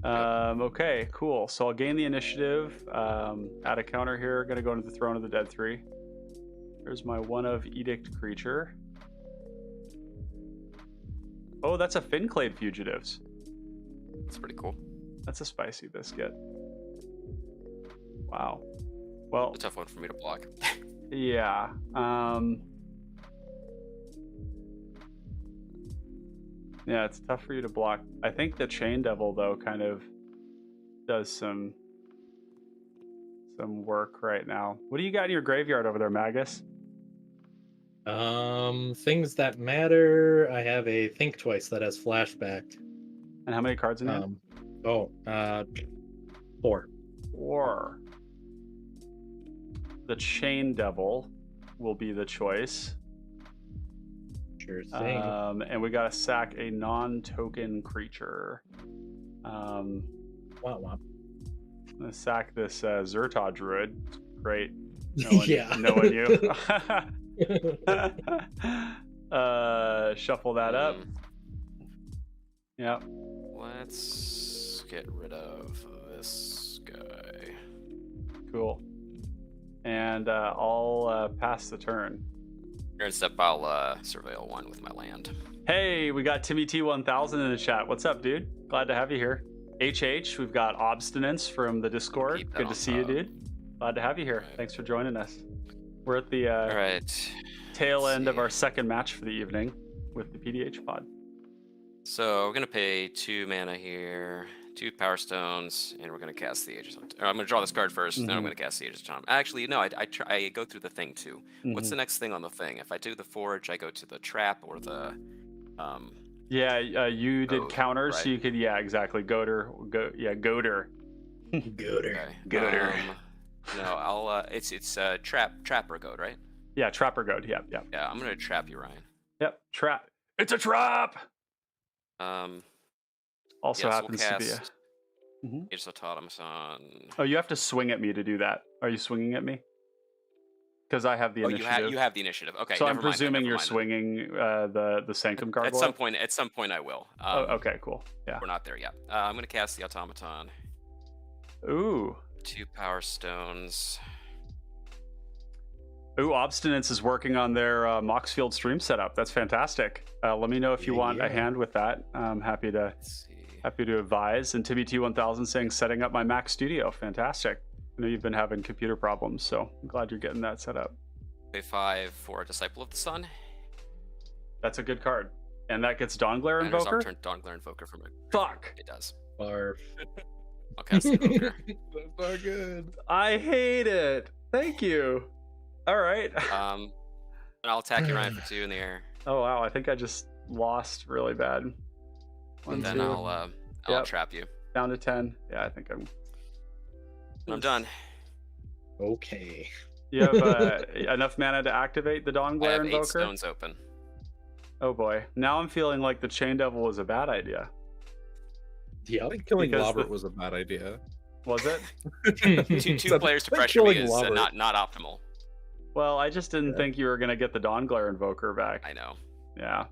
Okay, cool. So I'll gain the initiative. Add a counter here. Gonna go into the Throne of the Dead 3. There's my one of Edict creature. Oh, that's a Finclade Fugitives. That's pretty cool. That's a spicy biscuit. Wow. Well, It's a tough one for me to block. yeah. Yeah, it's tough for you to block. I think the Chain Devil though kind of does some work right now. What do you got in your graveyard over there, Magus? Things that matter. I have a Think Twice that has flashback. And how many cards in it? 4. 4. The Chain Devil will be the choice. Sure thing. And we gotta sack a non-token creature. Womp womp. I'm gonna sack this Zerta Druid. Great. No one, Yeah. No one knew. Shuffle that up. Yep. Let's get rid of this guy. Cool. And I'll pass the turn. Here in step, I'll surveil 1 with my land. Hey, we got Timmy T1000 in the chat. What's up, dude? Glad to have you here. HH, we've got Obstinance from the Discord. Keep that Good to on see you, top. dude. Glad to have you here. Right. Thanks for joining us. We're at the All right. tail end of see. our second match for the evening with the PDH pod. So we're gonna pay 2 mana here, 2 Power Stones, and we're gonna cast the Aegis. I'm gonna draw this card first, then I'm gonna cast the Aegis of Tom. Actually, no, I go through the thing too. What's the next thing on the thing? If I do the Forge, I go to the Trap or the Yeah, you did Goad, counters, so right. you could, yeah, exactly. Goater. Gooder. Okay. Gooder. No, I'll it's trap or goad, right? Yeah, Trapper Goad. Yep. Yeah, I'm gonna trap you, Ryan. Yep, trap. It's a trap! Also yeah, happens so to we'll be a... cast Aegis of Automaton. Oh, you have to swing at me to do that. Are you swinging at me? Because I have the Oh, initiative. you have the initiative. Okay. So I'm never mind then, presuming never you're mind then. swinging the Sanctum card. At some point I will. Oh, okay, cool. Yeah. We're not there yet. I'm gonna cast the Automaton. Ooh. 2 Power Stones. Ooh, Obstinance is working on their Moxfield stream setup. That's fantastic. Let me know if you want a hand with that. I'm happy to Let's see. advise. And Timmy T1000 saying setting up my Mac Studio. Fantastic. I know you've been having computer problems, so I'm glad you're getting that set up. Pay 5 for Disciple of the Sun. That's a good card. And that gets Dawnglare Enters Invoker? upturned Dawnglare Invoker from it. Fuck! It does. Barf. I'll cast the Invoker. That's not good. I hate it. Thank you. All right. And I'll attack you, Ryan, for 2 in the air. Oh, wow. I think I just lost really bad. And then I'll Yep. trap you. Down to 10. Yeah, I think I'm done. Okay. You have enough mana to activate the I Dawnglare have 8 Invoker? stones open. Oh boy. Now I'm feeling like the Chain Devil was a bad idea. I Yep. think killing Because Robert the- was a bad idea. Was it? Two So, players to I think pressure me killing is Robert- not optimal. Well, I just didn't think you were going to get the Dawnglare Invoker back. I know. Yeah.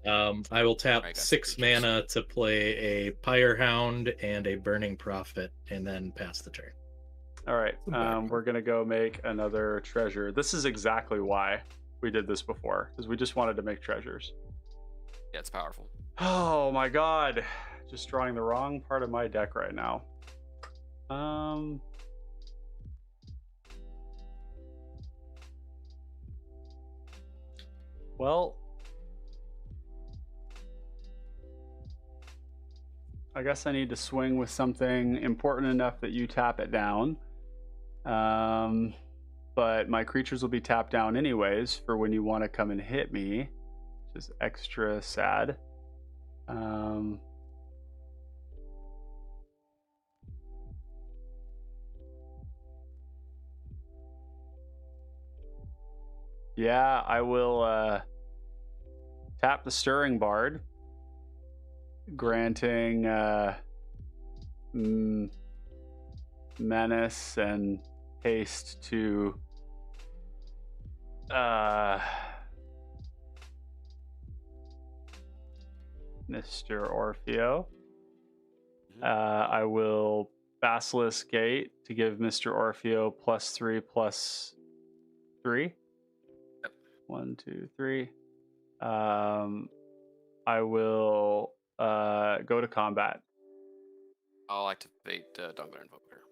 I will tap I got 6 some creatures. mana to play a Pyre Hound and a Burning Prophet, and then pass the turn. All right. It's a bad We're going to go make another treasure. This is exactly why we did this before, because we just wanted to make treasures. Yeah, it's powerful. Oh my god. Just drawing the wrong part of my deck right now. Well, I guess I need to swing with something important enough that you tap it down. But my creatures will be tapped down anyways for when you want to come and hit me, which is extra sad. Yeah, I will tap the Stirring Bard, granting menace and haste to Mr. Orfeo. I will Basilisk Gate to give Mr. Orfeo +3/+3. Yep. 1, 2, 3. I will go to combat. I'll activate Dongler Invoker.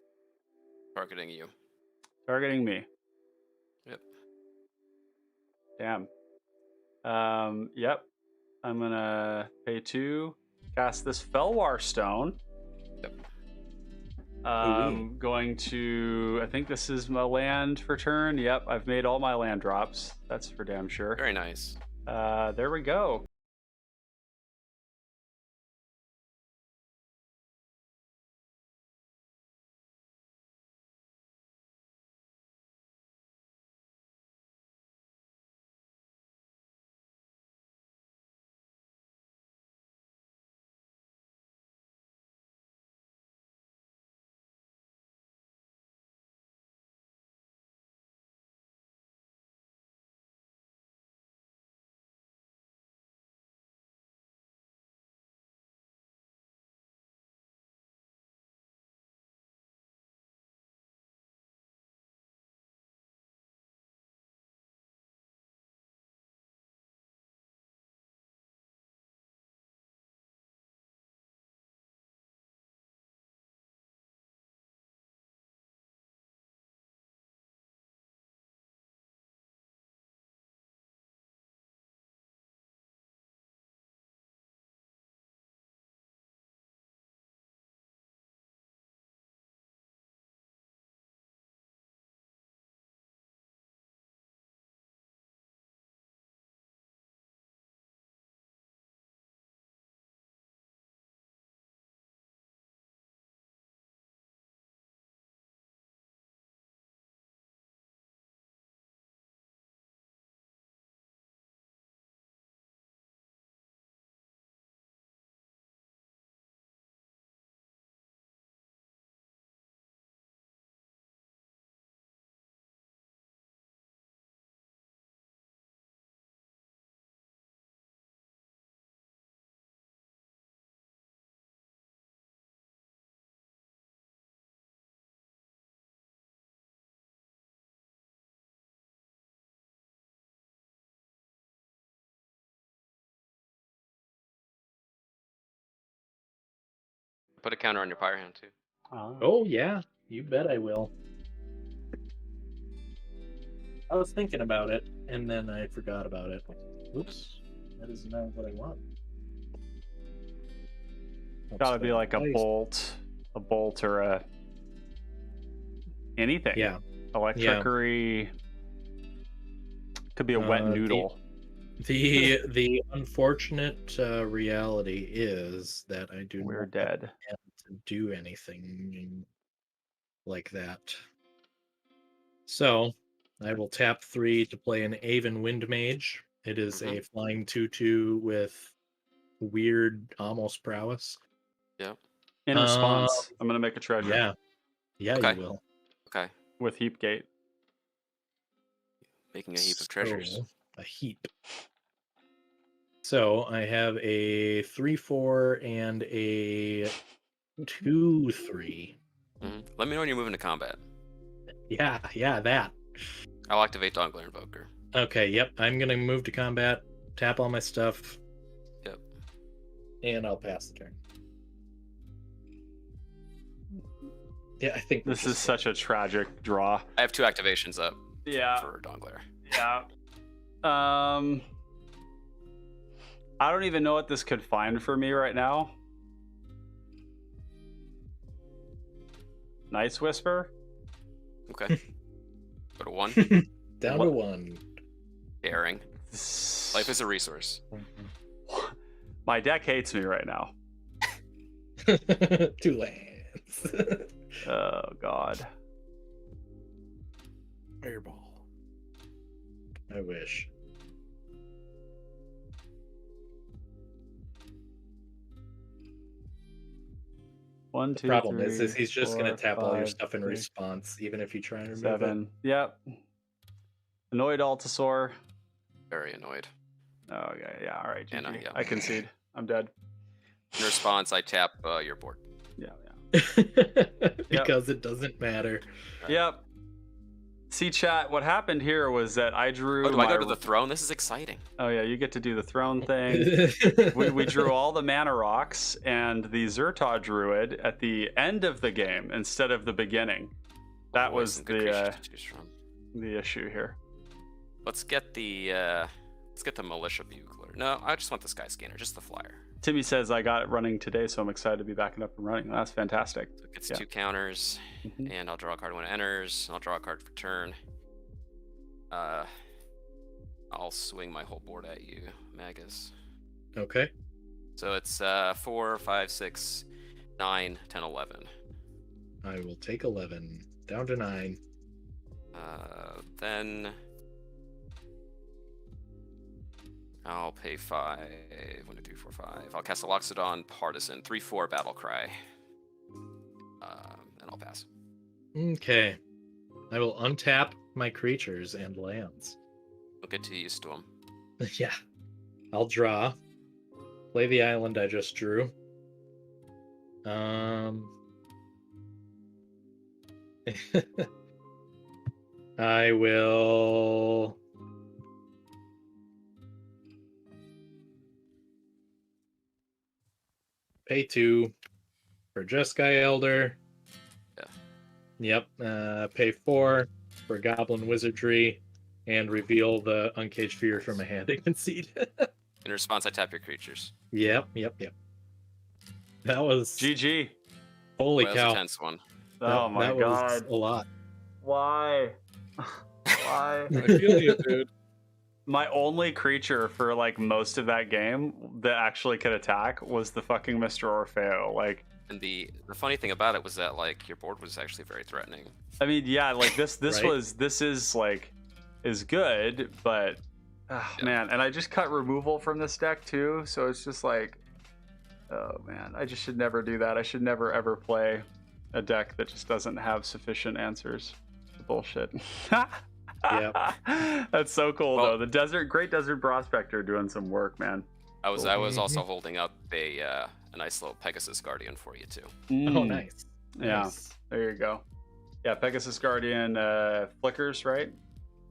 Targeting you. Targeting me. Yep. Damn. Yep. I'm gonna pay 2, cast this Felwar Stone. Yep. Going to, I think this is my land for turn. Yep, I've made all my land drops. That's for damn sure. Very nice. There we go. Put a counter on your Pyre Hand too. Oh yeah, you bet I will. I was thinking about it, and then I forgot about it. Oops, that is not what I want. Gotta be like a bolt or a anything. Yeah. Electrickery. Could be a wet noodle. The unfortunate reality is that I do We're not dead. have to do anything like that. So I will tap 3 to play an Aven Wind Mage. It is a flying 2/2 with weird almost prowess. Yep. In response, I'm gonna make a treasure. Yeah, Okay. you will. Okay. With Heap Gate. Making a heap of treasures. So, a heap. So I have a 3/4 and a 2/3. Let me know when you're moving to combat. Yeah, that. I'll activate Dongler Invoker. Okay, yep. I'm gonna move to combat, tap all my stuff. Yep. And I'll pass the turn. Yeah, I think this is such a tragic draw. I have 2 activations up. Yeah. For Dongler. Yeah. I don't even know what this could find for me right now. Nice Whisper. Okay. Go to 1. Down to 1. Daring. Life is a resource. My deck hates me right now. 2 lands. Oh God. Fireball. I wish. One, The two, problem three, is he's just going four, to tap all your five, stuff in 6, response, even if you try and remove 7. Yep. Annoyed Altasaur. Very annoyed. Oh yeah. All right. And, GG. yeah. I concede. I'm dead. In response, I tap your board. Yeah. it. Because it doesn't matter. Right. Yep. See, chat. What happened here was that I drew. Oh, do I go to the throne? This is exciting. Oh yeah, you get to do the throne thing. we drew all the mana rocks and the Zerta Druid at the end of the game instead of the beginning. That was Some good creatures to choose from. the issue here. Let's get the militia bugler. No, I just want the sky scanner, just the flyer. Timmy says I got it running today, so I'm excited to be back and up and running. That's fantastic. So it gets 2 counters, and I'll draw a card when it enters. I'll draw a card for turn. I'll swing my whole board at you, Magus. Okay. So it's 4, 5, 6, 9, 10, 11. I will take 11. Down to 9. Then I'll pay 5. 1, 2, 3, 4, 5. I'll cast a Loxodon Partisan. 3/4 Battle Cry. And I'll pass. Okay. I will untap my creatures and lands. We'll get too used to them. Yeah. I'll draw. Play the island I just drew. I will pay 2 for Jeskai Elder. Yeah. Yep. Pay 4 for Goblin Wizardry and reveal the Uncaged Fear from a hand and concede. In response, I tap your creatures. Yep. That was GG. holy Well, that was cow. a tense one. Oh my that God. was a lot. Why? Why? I feel you, dude. My only creature for like most of that game that actually could attack was the fucking Mr. Orfeo. Like, And the funny thing about it was that like your board was actually very threatening. I mean, yeah, like this Right? is good, but Yeah. man, and I just cut removal from this deck too, so it's just like, oh man, I just should never do that. I should never ever play a deck that just doesn't have sufficient answers. Bullshit. Yep. That's so cool Well- though. The Great Desert Prospector doing some work, man. I was also holding up a nice little Pegasus Guardian for you too. Oh, Mm. nice. Yeah. Nice. There you go. Yeah, Pegasus Guardian flickers, right?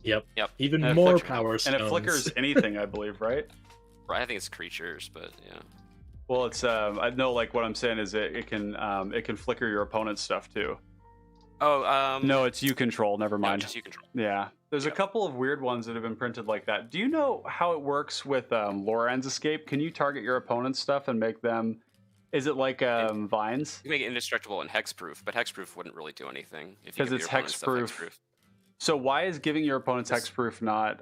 Yep. Yep. Even And it more flickers- power stones. And it flickers anything, I believe, right? Right, I think it's creatures, but yeah. Well, it's I know, like what I'm saying is it can flicker your opponent's stuff too. Oh, No, it's you control. Never no, mind. just you control. Yeah, there's a Yeah. couple of weird ones that have been printed like that. Do you know how it works with Loran's Escape? Can you target your opponent's stuff and make them? Is it like vines? You can make it indestructible and hexproof, but hexproof wouldn't really do anything if you 'Cause give it's your opponent's stuff hexproof. So why is giving your opponent's It's- hexproof not?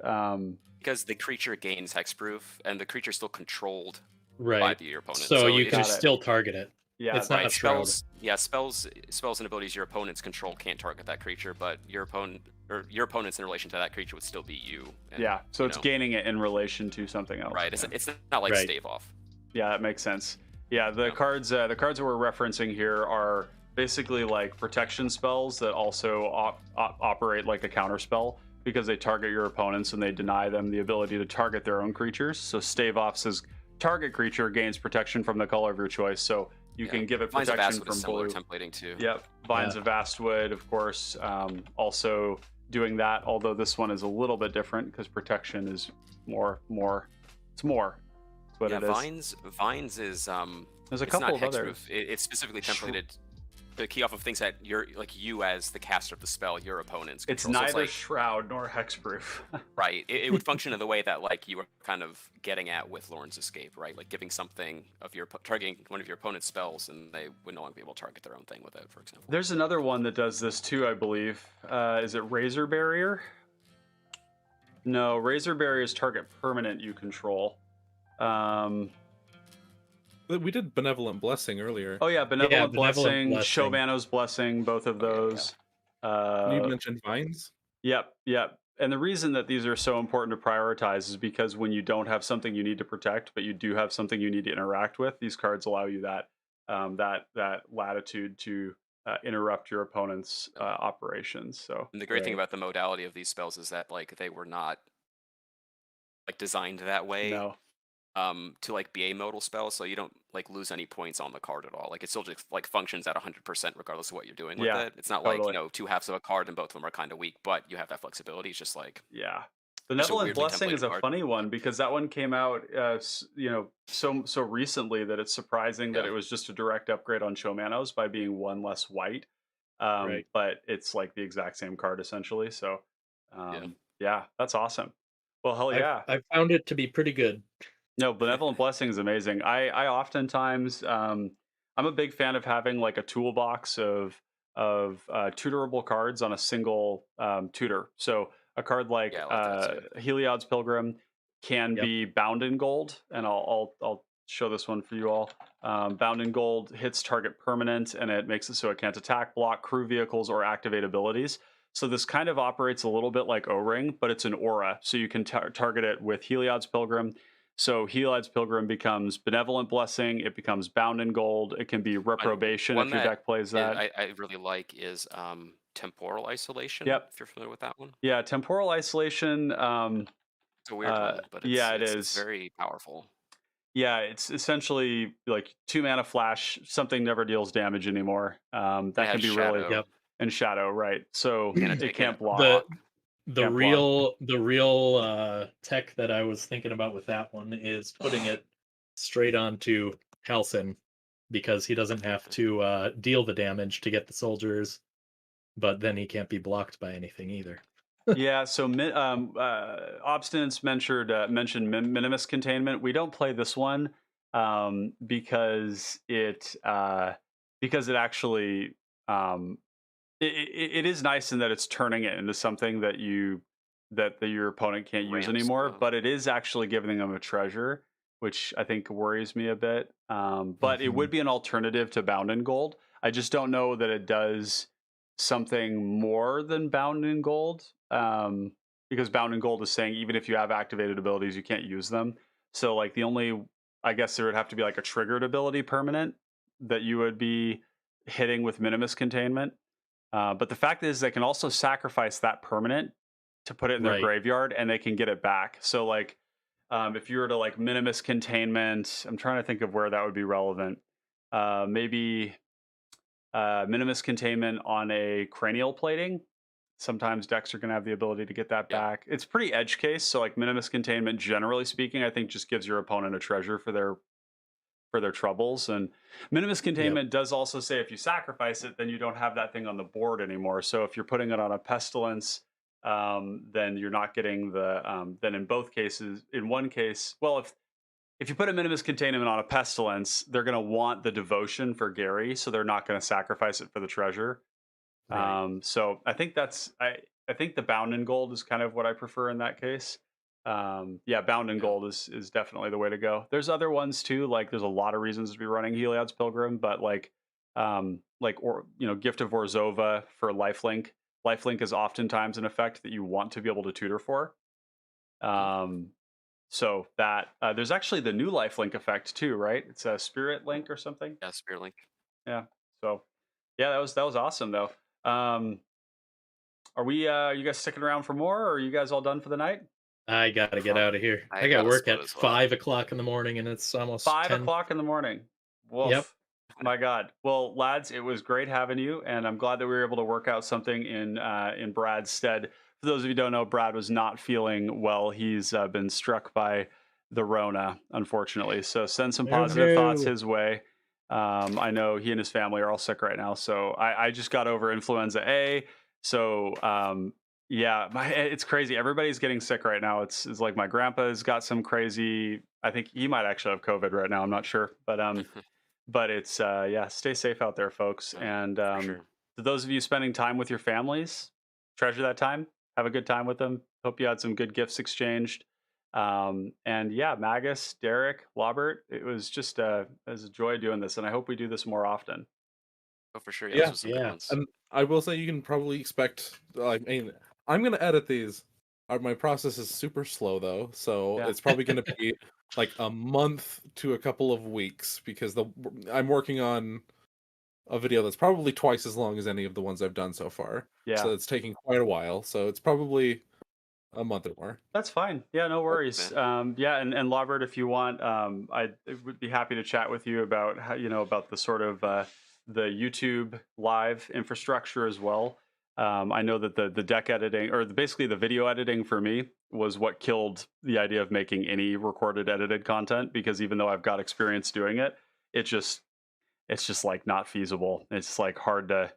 Because the creature gains hexproof, and the creature's still controlled by Right. your opponent. So you it can Got it. still target it. Yeah, It's not right, a shroud. spells and abilities your opponent's control can't target that creature, but your opponent's in relation to that creature would still be you. And, yeah. So you it's know, gaining it in relation to something else. right. Yeah. It's not like Right. stave off. Yeah, that makes sense. Yeah, the Yeah. cards that we're referencing here are basically like protection spells that also operate like a counter spell because they target your opponents and they deny them the ability to target their own creatures. So stave off says target creature gains protection from the color of your choice. So you can give it Vines of protection Vastwood from is similar blue. templating too. Yep, Vines Yeah. of Vastwood, of course, also doing that. Although this one is a little bit different because protection is more. It's more. That's what Yeah, it is. Vines is There's a it's couple not of others. hexproof. It's specifically templated. to key off of things that you're like you as the caster of the spell, your opponents It's control. So neither like, shroud nor hexproof. right. It would function in the way that like you were kind of getting at with Lauren's escape, right? Like giving something of your targeting one of your opponent's spells, and they would no longer be able to target their own thing with it, for example. There's another one that does this too, I believe. Is it Razor Barrier? No, Razor Barrier is target permanent you control. We did Benevolent Blessing earlier. Oh yeah, Benevolent Blessing, Blessing. Shobano's Blessing, both of those. You mentioned Vines? Yep. And the reason that these are so important to prioritize is because when you don't have something you need to protect, but you do have something you need to interact with, these cards allow you that that latitude to interrupt your opponent's operations. So, and the great thing about the modality of these spells is that like they were not like designed that way. No. To like be a modal spell, so you don't like lose any points on the card at all. Like it still just like functions at 100% regardless of what you're doing with it. It's not like, you know, two halves of a card and both of them are kind of weak, but you have that flexibility. It's just like Benevolent Blessing is a funny one because that one came out you know, so recently that it's surprising that it was just a direct upgrade on Shomanos by being one less white. But it's like the exact same card essentially. So yeah, that's awesome. Well, hell yeah. I found it to be pretty good. No, Benevolent Blessing is amazing. I oftentimes I'm a big fan of having like a toolbox of tutorable cards on a single tutor. So a card like Heliod's Pilgrim can be bound in gold, and I'll show this one for you all. Bound in gold hits target permanent, and it makes it so it can't attack, block, crew vehicles, or activate abilities. So this kind of operates a little bit like O-Ring, but it's an aura. So you can target it with Heliod's Pilgrim. So Heliod's Pilgrim becomes Benevolent Blessing. It becomes Bound in Gold. It can be Reprobation if your deck plays that. I really like is Temporal Isolation. Yep. If you're familiar with that one. Yeah, Temporal Isolation. It's a weird one, but it's very powerful. Yeah, it's essentially like 2 mana flash. Something never deals damage anymore. That can be shadow. really and shadow, right? So it can't block. The real tech that I was thinking about with that one is putting it straight onto Halcyon, because he doesn't have to deal the damage to get the soldiers, but then he can't be blocked by anything either. Yeah, so Obstinance mentioned Minimus Containment. We don't play this one because it actually it is nice in that it's turning it into something that your opponent can't use anymore, but it is actually giving them a treasure, which I think worries me a bit. But it would be an alternative to Bound in Gold. I just don't know that it does something more than Bound in Gold, because Bound in Gold is saying even if you have activated abilities, you can't use them. So like I guess there would have to be like a triggered ability permanent that you would be hitting with Minimus Containment. But the fact is they can also sacrifice that permanent to put it in their graveyard, and they can get it back. So like if you were to like Minimus Containment, I'm trying to think of where that would be relevant. Maybe Minimus Containment on a Cranial Plating. Sometimes decks are going to have the ability to get that back. It's pretty edge case. So like Minimus Containment, generally speaking, I think just gives your opponent a treasure for their troubles. And Minimus Containment does also say if you sacrifice it, then you don't have that thing on the board anymore. So if you're putting it on a Pestilence, then you're not getting the then in both cases, in one case, well, if you put a Minimus Containment on a Pestilence, they're going to want the devotion for Gary, so they're not going to sacrifice it for the treasure. So I think I think the Bound in Gold is kind of what I prefer in that case. Bound in Gold is definitely the way to go. There's other ones too, like there's a lot of reasons to be running Heliod's Pilgrim, but like Gift of Orzhova for lifelink. Lifelink is oftentimes an effect that you want to be able to tutor for. So that there's actually the new lifelink effect too, right? It's a Spirit Link or something. Yeah, Spirit Link. Yeah. So yeah, that was awesome though. Are we you guys sticking around for more, or are you guys all done for the night? I gotta get out of here. I got work at 5 o'clock in the morning, and it's almost 5 o'clock in the morning. Woof. Yep. My God. Well, lads, it was great having you, and I'm glad that we were able to work out something in Brad's stead. For those of you who don't know, Brad was not feeling well. He's been struck by the Rona, unfortunately. So send some positive thoughts his way. I know he and his family are all sick right now, so I just got over influenza A. So yeah, it's crazy. Everybody's getting sick right now. It's like my grandpa's got some crazy. I think he might actually have COVID right now. I'm not sure, but it's yeah. Stay safe out there, folks. And For sure. to those of you spending time with your families, treasure that time. Have a good time with them. Hope you had some good gifts exchanged. And yeah, Magus, Derek, Robert, it was just it was a joy doing this, and I hope we do this more often. Oh, for sure. Yeah, Yeah, those were some yeah. good ones. and I will say you can probably expect. I mean, I'm gonna edit these. My process is super slow though, so Yeah. it's probably gonna be like a month to a couple of weeks because I'm working on a video that's probably twice as long as any of the ones I've done so far. Yeah. So it's taking quite a while. So it's probably a month or more. That's fine. Yeah, no worries. man. Yeah, and Robert, if you want, I would be happy to chat with you about how, about the sort of the YouTube live infrastructure as well. I know that the deck editing or basically the video editing for me was what killed the idea of making any recorded edited content, because even though I've got experience doing it, it's just like not feasible. It's like hard to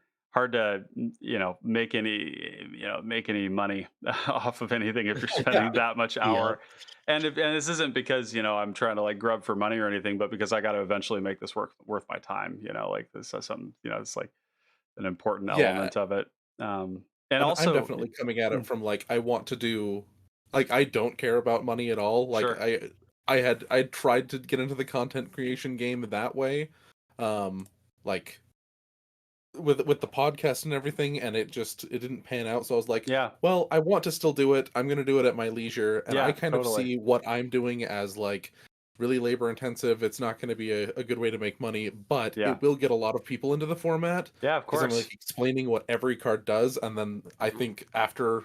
make any money off of anything if you're spending that much hour. And this isn't because I'm trying to like grub for money or anything, but because I got to eventually make this work worth my time. Like this is something, it's like an important Yeah. element of it. And And also I'm definitely coming at it from like I want to do, like I don't care about money at all. Like Sure. I tried to get into the content creation game that way, like with the podcast and everything, and it didn't pan out. So I was like, Yeah. well, I want to still do it. I'm gonna do it at my leisure, and Yeah, I kind totally. of see what I'm doing as like really labor intensive. It's not going to be a good way to make money, but Yeah. it will get a lot of people into the format. Yeah, of Because I'm course. like explaining what every card does, and then I think after,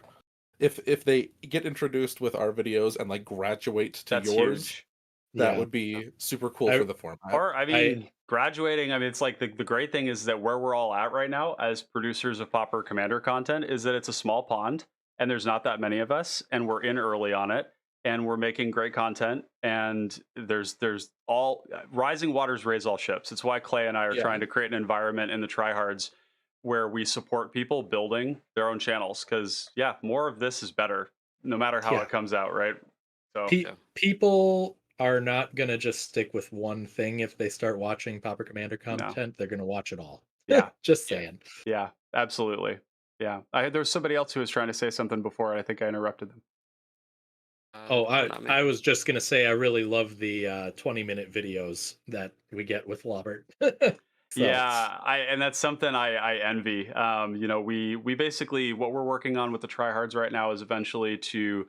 if they get introduced with our videos and like graduate to That's yours, huge. that Yeah. would be super cool I- for the format. Or I mean, graduating. I mean, it's like the great thing is that where we're all at right now as producers of Pauper Commander content is that it's a small pond and there's not that many of us, and we're in early on it, and we're making great content. And there's all rising waters raise all ships. It's why Clay and I are Yeah. trying to create an environment in the TRYHARDS where we support people building their own channels, because yeah, more of this is better, no matter how Yeah. it comes out, right? So People are not going to just stick with one thing. If they start watching Pauper Commander content, they're going to watch it all. Yeah. Just saying. Yeah, absolutely. Yeah. There was somebody else who was trying to say something before, and I think I interrupted them. Not me. I was just going to say I really love the 20-minute videos that we get with Robert. Yeah, and that's something I envy. We basically, what we're working on with the TryHards right now is eventually to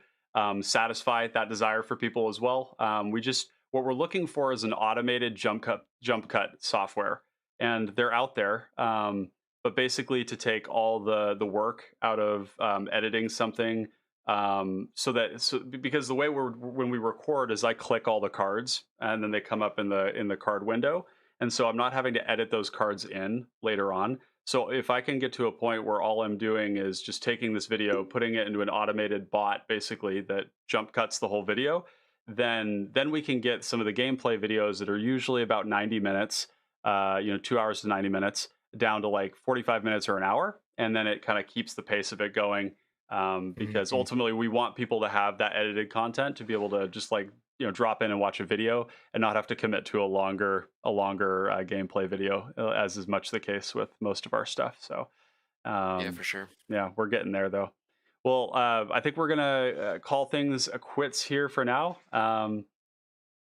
satisfy that desire for people as well. What we're looking for is an automated jump cut software, and they're out there. But basically, to take all the work out of editing something, because the way when we record is I click all the cards and then they come up in the card window. And so I'm not having to edit those cards in later on. So if I can get to a point where all I'm doing is just taking this video, putting it into an automated bot, basically that jump cuts the whole video, then we can get some of the gameplay videos that are usually about 90 minutes, 2 hours to 90 minutes, down to like 45 minutes or an hour. And then it kind of keeps the pace of it going. Because ultimately we want people to have that edited content to be able to just like drop in and watch a video and not have to commit to a longer gameplay video, as is much the case with most of our stuff. So Yeah, for sure. yeah, we're getting there though. Well, I think we're gonna call things quits here for now.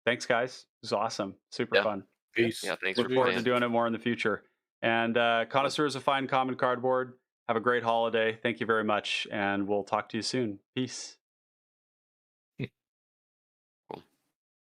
Thanks guys, it was awesome, super Yeah. fun. Peace. Yeah, thanks Look for forward to playing. doing it more in the future. And Connoisseurs of Fine Common Cardboard, have a great holiday. Thank you very much, and we'll talk to you soon. Peace.